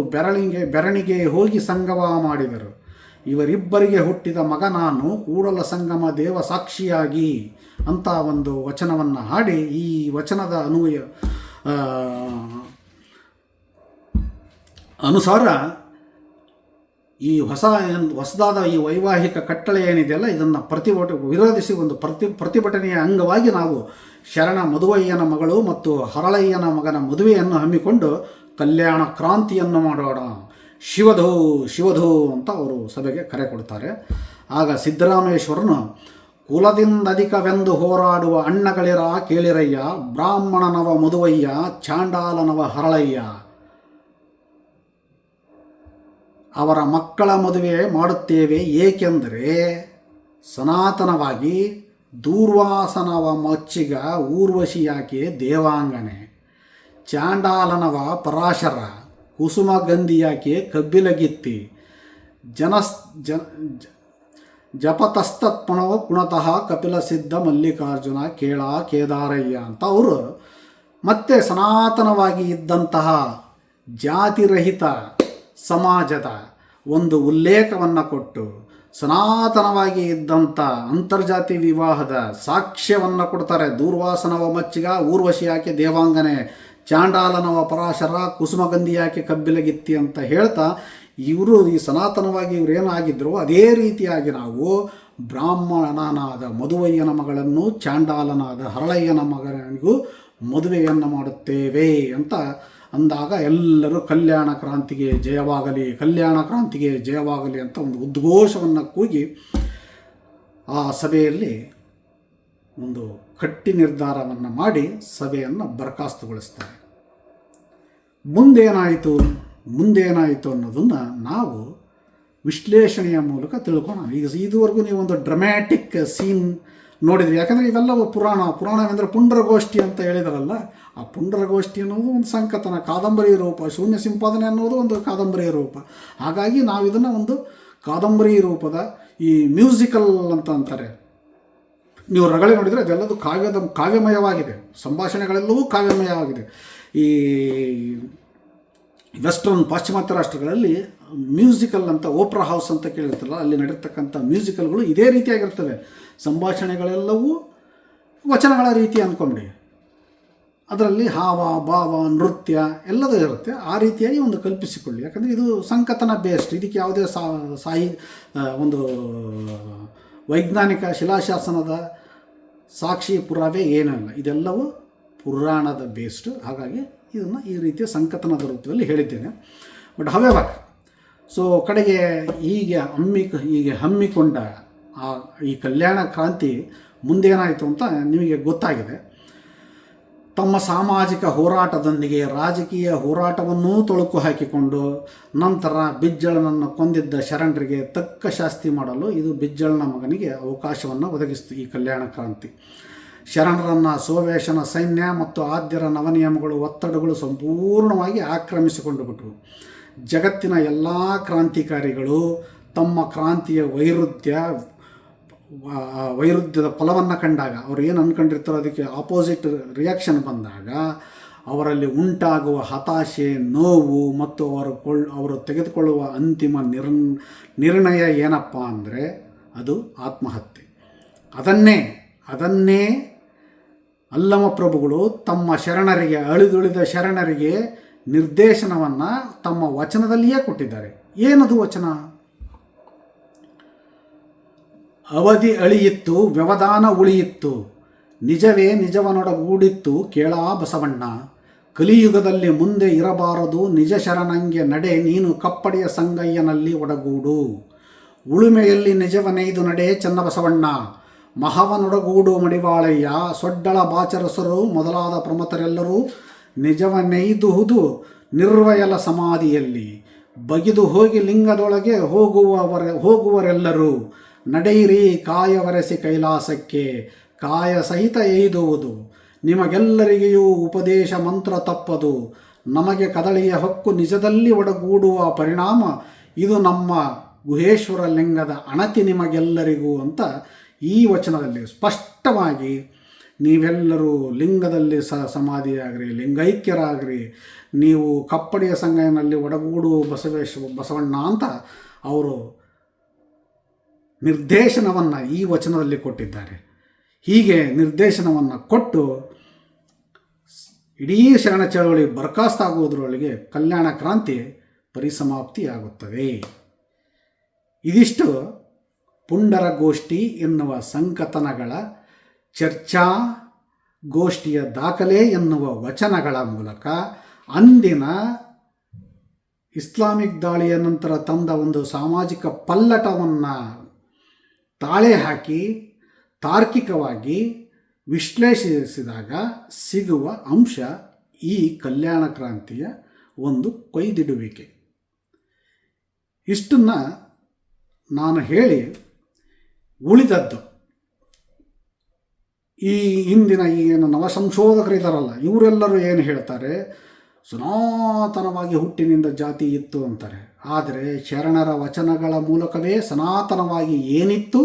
ಬೆರಣಿಗೆ ಹೋಗಿ ಸಂಗಮ ಮಾಡಿದರು. ಇವರಿಬ್ಬರಿಗೆ ಹುಟ್ಟಿದ ಮಗ ನಾನು ಕೂಡಲ ಸಂಗಮ ದೇವ ಸಾಕ್ಷಿಯಾಗಿ ಅಂತ ಒಂದು ವಚನವನ್ನು ಹಾಡಿ, ಈ ವಚನದ ಅನುಸಾರ ಈ ಹೊಸದಾದ ಈ ವೈವಾಹಿಕ ಕಟ್ಟಳೆ ಏನಿದೆಯಲ್ಲ, ಇದನ್ನು ವಿರೋಧಿಸಿ ಒಂದು ಪ್ರತಿಭಟನೆಯ ಅಂಗವಾಗಿ ನಾವು ಶರಣ ಮದುವಯ್ಯನ ಮಗಳು ಮತ್ತು ಹರಳಯ್ಯನ ಮಗನ ಮದುವೆಯನ್ನು ಹಮ್ಮಿಕೊಂಡು ಕಲ್ಯಾಣ ಕ್ರಾಂತಿಯನ್ನು ಮಾಡೋಣ, ಶಿವಧೋ ಶಿವಧೋ ಅಂತ ಅವರು ಸಭೆಗೆ ಕರೆ ಕೊಡ್ತಾರೆ. ಆಗ ಸಿದ್ದರಾಮೇಶ್ವರನು, ಕುಲದಿಂದಧಿಕವೆಂದು ಹೋರಾಡುವ ಅಣ್ಣಗಳಿರ ಕೇಳಿರಯ್ಯ, ಬ್ರಾಹ್ಮಣನವ ಮದುವಯ್ಯ ಚಾಂಡಾಲನವ ಹರಳಯ್ಯ, ಅವರ ಮಕ್ಕಳ ಮದುವೆ ಮಾಡುತ್ತೇವೆ ಏಕೆಂದರೆ ಸನಾತನವಾಗಿ ದೂರ್ವಾಸನವ ಮಚ್ಚಿಗ ಊರ್ವಶಿಯಾಕೆ ದೇವಾಂಗನೆ, ಚಾಂಡಾಲನವ ಪರಾಶರ ಕುಸುಮಗಂಧಿಯಾಕೆ ಕಬ್ಬಿಲಗಿತ್ತಿ, ಜಪತಸ್ತತ್ಪಣವ ಪುಣತಃ ಕಪಿಲ ಸಿದ್ಧ ಮಲ್ಲಿಕಾರ್ಜುನ ಕೇಳ ಕೇದಾರಯ್ಯ ಅಂತ ಅವರು ಮತ್ತೆ ಸನಾತನವಾಗಿ ಇದ್ದಂತಹ ಜಾತಿರಹಿತ ಸಮಾಜದ ಒಂದು ಉಲ್ಲೇಖವನ್ನು ಕೊಟ್ಟು ಸನಾತನವಾಗಿ ಇದ್ದಂಥ ಅಂತರ್ಜಾತಿ ವಿವಾಹದ ಸಾಕ್ಷ್ಯವನ್ನು ಕೊಡ್ತಾರೆ. ದೂರ್ವಾಸನವ ಮಚ್ಚಿಗ ಊರ್ವಶಿಯಾಕೆ ದೇವಾಂಗನೆ, ಚಾಂಡಾಲನವ ಪರಾಶರ ಕುಸುಮಗಂಧಿಯಾಕೆ ಕಬ್ಬಿಲಗಿತ್ತಿ ಅಂತ ಹೇಳ್ತಾ, ಇವರು ಈ ಸನಾತನವಾಗಿ ಇವರೇನಾಗಿದ್ದರು ಅದೇ ರೀತಿಯಾಗಿ ನಾವು ಬ್ರಾಹ್ಮಣನಾದ ಮದುವಯ್ಯನ ಮಗಳನ್ನು ಚಾಂಡಾಲನಾದ ಹರಳಯ್ಯನ ಮಗನಿಗೂ ಮದುವೆಯನ್ನು ಮಾಡುತ್ತೇವೆ ಅಂತ ಅಂದಾಗ ಎಲ್ಲರೂ ಕಲ್ಯಾಣ ಕ್ರಾಂತಿಗೆ ಜಯವಾಗಲಿ, ಕಲ್ಯಾಣ ಕ್ರಾಂತಿಗೆ ಜಯವಾಗಲಿ ಅಂತ ಒಂದು ಉದ್ಘೋಷವನ್ನು ಕೂಗಿ ಆ ಸಭೆಯಲ್ಲಿ ಒಂದು ಗಟ್ಟಿ ನಿರ್ಧಾರವನ್ನು ಮಾಡಿ ಸಭೆಯನ್ನು ಬರಖಾಸ್ತುಗೊಳಿಸ್ತಾರೆ. ಮುಂದೇನಾಯಿತು ಅನ್ನೋದನ್ನು ನಾವು ವಿಶ್ಲೇಷಣೆಯ ಮೂಲಕ ತಿಳ್ಕೊಳ್ಳೋಣ. ಈಗ ಇದುವರೆಗೂ ನೀವು ಒಂದು ಡ್ರಮ್ಯಾಟಿಕ್ ಸೀನ್ ನೋಡಿದ್ರಿ, ಯಾಕಂದರೆ ಇವೆಲ್ಲವೂ ಪುರಾಣವೆಂದರೆ ಪುಂಡರಗೋಷ್ಠಿ ಅಂತ ಹೇಳಿದಾರಲ್ಲ, ಆ ಪುಂಡರಗೋಷ್ಠಿ ಅನ್ನೋದು ಒಂದು ಸಂಕಥನ ಕಾದಂಬರಿ ರೂಪ, ಶೂನ್ಯ ಸಂಪಾದನೆ ಅನ್ನೋದು ಒಂದು ಕಾದಂಬರಿ ರೂಪ. ಹಾಗಾಗಿ ನಾವು ಇದನ್ನು ಒಂದು ಕಾದಂಬರಿ ರೂಪದ ಈ ಮ್ಯೂಸಿಕಲ್ ಅಂತ ಅಂತಾರೆ. ನೀವು ರಗಳೆ ನೋಡಿದರೆ ಅದೆಲ್ಲದು ಕಾವ್ಯಮಯವಾಗಿದೆ, ಸಂಭಾಷಣೆಗಳೆಲ್ಲವೂ ಕಾವ್ಯಮಯವಾಗಿದೆ. ಈ ವೆಸ್ಟರ್ನ್ ಪಾಶ್ಚಿಮಾತ್ಯ ರಾಷ್ಟ್ರಗಳಲ್ಲಿ ಮ್ಯೂಸಿಕಲ್ ಅಂತ ಓಪ್ರಾ ಹೌಸ್ ಅಂತ ಕೇಳಿರ್ತಲ್ಲ, ಅಲ್ಲಿ ನಡೆರ್ತಕ್ಕಂಥ ಮ್ಯೂಸಿಕಲ್ಗಳು ಇದೇ ರೀತಿಯಾಗಿರ್ತವೆ. ಸಂಭಾಷಣೆಗಳೆಲ್ಲವೂ ವಚನಗಳ ರೀತಿ ಅಂದ್ಕೊಂಬಿಡಿ, ಅದರಲ್ಲಿ ಹಾವ ಭಾವ ನೃತ್ಯ ಎಲ್ಲದೂ ಇರುತ್ತೆ. ಆ ರೀತಿಯಾಗಿ ಒಂದು ಕಲ್ಪಿಸಿಕೊಳ್ಳಿ, ಯಾಕಂದರೆ ಇದು ಸಂಕಥನ ಬೇಸ್ಡ್, ಇದಕ್ಕೆ ಯಾವುದೇ ಒಂದು ವೈಜ್ಞಾನಿಕ ಶಿಲಾಶಾಸನದ ಸಾಕ್ಷಿ ಪುರಾವೆ ಏನೂ ಇಲ್ಲ, ಇದೆಲ್ಲವೂ ಪುರಾಣದ ಬೇಸ್ಡು. ಹಾಗಾಗಿ ಇದನ್ನು ಈ ರೀತಿಯ ಸಂಕಥನದ ರೂಪದಲ್ಲಿ ಹೇಳಿದ್ದೇನೆ. ಬಟ್ ಹವೆವರ್ ಕಡೆಗೆ ಹೀಗೆ ಹಮ್ಮಿಕೊಂಡ ಈ ಕಲ್ಯಾಣ ಕ್ರಾಂತಿ ಮುಂದೇನಾಯಿತು ಅಂತ ನಿಮಗೆ ಗೊತ್ತಾಗಿದೆ. ತಮ್ಮ ಸಾಮಾಜಿಕ ಹೋರಾಟದೊಂದಿಗೆ ರಾಜಕೀಯ ಹೋರಾಟವನ್ನೂ ತೊಳಕು ಹಾಕಿಕೊಂಡು ನಂತರ ಬಿಜ್ಜಳನನ್ನು ಕೊಂದಿದ್ದ ಶರಣರಿಗೆ ತಕ್ಕ ಶಾಸ್ತಿ ಮಾಡಲು ಇದು ಬಿಜ್ಜಳನ ಮಗನಿಗೆ ಅವಕಾಶವನ್ನು ಒದಗಿಸಿತು. ಈ ಕಲ್ಯಾಣ ಕ್ರಾಂತಿ ಶರಣರನ್ನು ಸೋಮೇಶನ ಸೈನ್ಯ ಮತ್ತು ಆದ್ಯರ ನವನಿಯಮಗಳು, ಒತ್ತಡಗಳು ಸಂಪೂರ್ಣವಾಗಿ ಆಕ್ರಮಿಸಿಕೊಂಡು ಬಿಟ್ಟವು. ಜಗತ್ತಿನ ಎಲ್ಲ ಕ್ರಾಂತಿಕಾರಿಗಳು ತಮ್ಮ ಕ್ರಾಂತಿಯ ವೈರುಧ್ಯದ ಫಲವನ್ನು ಕಂಡಾಗ, ಅವರು ಏನು ಅಂದ್ಕೊಂಡಿರ್ತಾರೋ ಅದಕ್ಕೆ ಆಪೋಸಿಟ್ ರಿಯಾಕ್ಷನ್ ಬಂದಾಗ ಅವರಲ್ಲಿ ಉಂಟಾಗುವ ಹತಾಶೆ, ನೋವು ಮತ್ತು ಅವರು ತೆಗೆದುಕೊಳ್ಳುವ ಅಂತಿಮ ನಿರ್ಣಯ ಏನಪ್ಪ ಅಂದರೆ ಅದು ಆತ್ಮಹತ್ಯೆ. ಅದನ್ನೇ ಅಲ್ಲಮ ಪ್ರಭುಗಳು ತಮ್ಮ ಶರಣರಿಗೆ, ಅಳಿದುಳಿದ ಶರಣರಿಗೆ ನಿರ್ದೇಶನವನ್ನು ತಮ್ಮ ವಚನದಲ್ಲಿಯೇ ಕೊಟ್ಟಿದ್ದಾರೆ. ಏನದು ವಚನ? ಅವಧಿ ಅಳಿಯಿತ್ತು, ವ್ಯವಧಾನ ಉಳಿಯಿತ್ತು, ನಿಜವೇ ನಿಜವನೊಡಗೂಡಿತ್ತು ಕೇಳಾ ಬಸವಣ್ಣ. ಕಲಿಯುಗದಲ್ಲಿ ಮುಂದೆ ಇರಬಾರದು ನಿಜ ಶರಣಂಗೆ ನಡೆ, ನೀನು ಕಪ್ಪಡಿಯ ಸಂಗಯ್ಯನಲ್ಲಿ ಒಡಗೂಡು. ಉಳುಮೆಯಲ್ಲಿ ನಿಜವನೈದು ನಡೆ ಚನ್ನಬಸವಣ್ಣ, ಮಹವನೊಡಗೂಡು ಮಡಿವಾಳಯ್ಯ. ಸೊಡ್ಡಳ ಬಾಚರಸರು ಮೊದಲಾದ ಪ್ರಮಥರೆಲ್ಲರೂ ನಿಜವನೈದುವುದು ನಿರ್ವಯಲ ಸಮಾಧಿಯಲ್ಲಿ. ಬಗಿದು ಹೋಗಿ ಲಿಂಗದೊಳಗೆ ಹೋಗುವರೆಲ್ಲರೂ ನಡೆಯಿರಿ ಕಾಯವರೆಸಿ ಕೈಲಾಸಕ್ಕೆ, ಕಾಯ ಸಹಿತ ಎಯ್ದುವುದು. ನಿಮಗೆಲ್ಲರಿಗೆಯೂ ಉಪದೇಶ ಮಂತ್ರ ತಪ್ಪದು, ನಮಗೆ ಕದಳಿಯ ಹೊಕ್ಕು ನಿಜದಲ್ಲಿ ಒಡಗೂಡುವ ಪರಿಣಾಮ ಇದು ನಮ್ಮ ಗುಹೇಶ್ವರ ಲಿಂಗದ ಅಣತಿ ನಿಮಗೆಲ್ಲರಿಗೂ ಅಂತ ಈ ವಚನದಲ್ಲಿ ಸ್ಪಷ್ಟವಾಗಿ ನೀವೆಲ್ಲರೂ ಲಿಂಗದಲ್ಲಿ ಸಮಾಧಿಯಾಗ್ರಿ, ಲಿಂಗೈಕ್ಯರಾಗ್ರಿ, ನೀವು ಕಪ್ಪಡಿಯ ಸಂಗನಲ್ಲಿ ಒಡಗೂಡುವ ಬಸವಣ್ಣ ಅಂತ ಅವರು ನಿರ್ದೇಶನವನ್ನು ಈ ವಚನದಲ್ಲಿ ಕೊಟ್ಟಿದ್ದಾರೆ. ಹೀಗೆ ನಿರ್ದೇಶನವನ್ನು ಕೊಟ್ಟು ಇಡೀ ಶರಣ ಚಳವಳಿ ಬರ್ಖಾಸ್ತಾಗುವುದರೊಳಗೆ ಕಲ್ಯಾಣ ಕ್ರಾಂತಿ ಪರಿಸಮಾಪ್ತಿಯಾಗುತ್ತದೆ. ಇದಿಷ್ಟು ಪುಂಡರಗೋಷ್ಠಿ ಎನ್ನುವ ಸಂಕಥನಗಳ ಚರ್ಚಾ ಗೋಷ್ಠಿಯ ದಾಖಲೆ ಎನ್ನುವ ವಚನಗಳ ಮೂಲಕ ಅಂದಿನ ಇಸ್ಲಾಮಿಕ್ ದಾಳಿಯ ನಂತರ ತಂದ ಒಂದು ಸಾಮಾಜಿಕ ಪಲ್ಲಟವನ್ನು ತಾಳೆ ಹಾಕಿ ತಾರ್ಕಿಕವಾಗಿ ವಿಶ್ಲೇಷಿಸಿದಾಗ ಸಿಗುವ ಅಂಶ ಈ ಕಲ್ಯಾಣ ಕ್ರಾಂತಿಯ ಒಂದು ಕೊಯ್ದಿಡುವಿಕೆ. ಇಷ್ಟನ್ನು ನಾನು ಹೇಳಿ ಉಳಿದದ್ದು ಈ ಇಂದಿನ ಏನು ನವಸಂಶೋಧಕರಿದ್ದಾರಲ್ಲ ಇವರೆಲ್ಲರೂ ಏನು ಹೇಳ್ತಾರೆ, ಸನಾತನವಾಗಿ ಹುಟ್ಟಿನಿಂದ ಜಾತಿ ಇತ್ತು ಅಂತಾರೆ. ಆದರೆ ಶರಣರ ವಚನಗಳ ಮೂಲಕವೇ ಸನಾತನವಾಗಿ ಏನಿತ್ತು,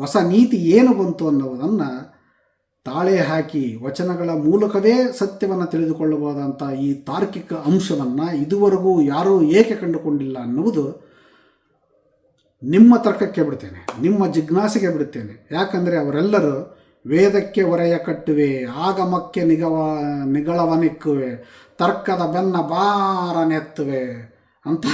ಹೊಸ ನೀತಿ ಏನು ಬಂತು ಅನ್ನೋದನ್ನು ತಾಳೆ ಹಾಕಿ ವಚನಗಳ ಮೂಲಕವೇ ಸತ್ಯವನ್ನು ತಿಳಿದುಕೊಳ್ಳಬಹುದಂಥ ಈ ತಾರ್ಕಿಕ ಅಂಶವನ್ನು ಇದುವರೆಗೂ ಯಾರೂ ಏಕೆ ಕಂಡುಕೊಂಡಿಲ್ಲ ಅನ್ನುವುದು ನಿಮ್ಮ ತರ್ಕಕ್ಕೆ ಬಿಡ್ತೇನೆ, ನಿಮ್ಮ ಜಿಜ್ಞಾಸೆಗೆ ಬಿಡುತ್ತೇನೆ. ಯಾಕಂದರೆ ಅವರೆಲ್ಲರೂ ವೇದಕ್ಕೆ ಹೊರೆಯ ಕಟ್ಟುವೆ, ಆಗಮಕ್ಕೆ ನಿಗಳವನಿಕ್ಕುವೆ, ತರ್ಕದ ಬೆನ್ನ ಬಾರನೆತ್ತುವೆ ಅಂತ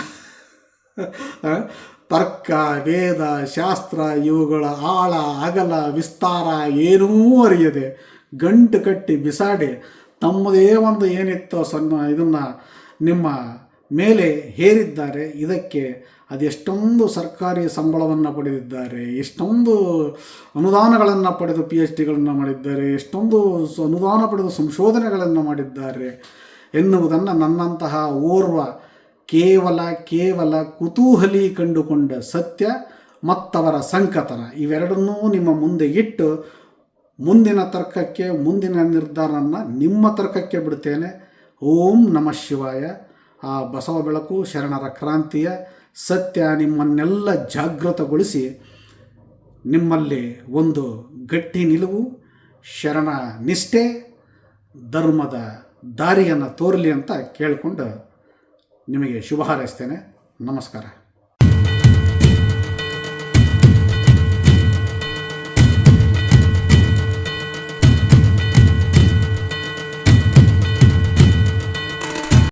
ತರ್ಕ, ವೇದ, ಶಾಸ್ತ್ರ ಇವುಗಳ ಆಳ ಅಗಲ ವಿಸ್ತಾರ ಏನೂ ಅರಿಯದೆ ಗಂಟು ಕಟ್ಟಿ ಬಿಸಾಡಿ ತಮ್ಮದೇ ಒಂದು ಏನಿತ್ತೋ ಇದನ್ನು ನಿಮ್ಮ ಮೇಲೆ ಹೇರಿದ್ದಾರೆ. ಇದಕ್ಕೆ ಅದೆಷ್ಟೊಂದು ಸರ್ಕಾರಿ ಸಂಬಳವನ್ನು ಪಡೆದಿದ್ದಾರೆ, ಎಷ್ಟೊಂದು ಅನುದಾನಗಳನ್ನು ಪಡೆದು PhDಗಳನ್ನು ಮಾಡಿದ್ದಾರೆ, ಎಷ್ಟೊಂದು ಅನುದಾನ ಪಡೆದು ಸಂಶೋಧನೆಗಳನ್ನು ಮಾಡಿದ್ದಾರೆ ಎನ್ನುವುದನ್ನು ನನ್ನಂತಹ ಓರ್ವ ಕೇವಲ ಕುತೂಹಲಿ ಕಂಡುಕೊಂಡ ಸತ್ಯ ಮತ್ತವರ ಸಂಕಥನ ಇವೆರಡನ್ನೂ ನಿಮ್ಮ ಮುಂದೆ ಇಟ್ಟು ಮುಂದಿನ ತರ್ಕಕ್ಕೆ, ಮುಂದಿನ ನಿರ್ಧಾರವನ್ನು ನಿಮ್ಮ ತರ್ಕಕ್ಕೆ ಬಿಡ್ತೇನೆ. ಓಂ ನಮಃ ಶಿವಾಯ. ಆ ಬಸವ ಬೆಳಕು ಶರಣರ ಕ್ರಾಂತಿಯ ಸತ್ಯ ನಿಮ್ಮನ್ನೆಲ್ಲ ಜಾಗೃತಗೊಳಿಸಿ ನಿಮ್ಮಲ್ಲಿ ಒಂದು ಗಟ್ಟಿ ನಿಲುವು, ಶರಣ ನಿಷ್ಠೆ, ಧರ್ಮದ ದಾರಿಯನ್ನು ತೋರಲಿ ಅಂತ ಕೇಳಿಕೊಂಡು ನಿಮಗೆ ಶುಭ ಹಾರೈಸ್ತೇನೆ. ನಮಸ್ಕಾರ.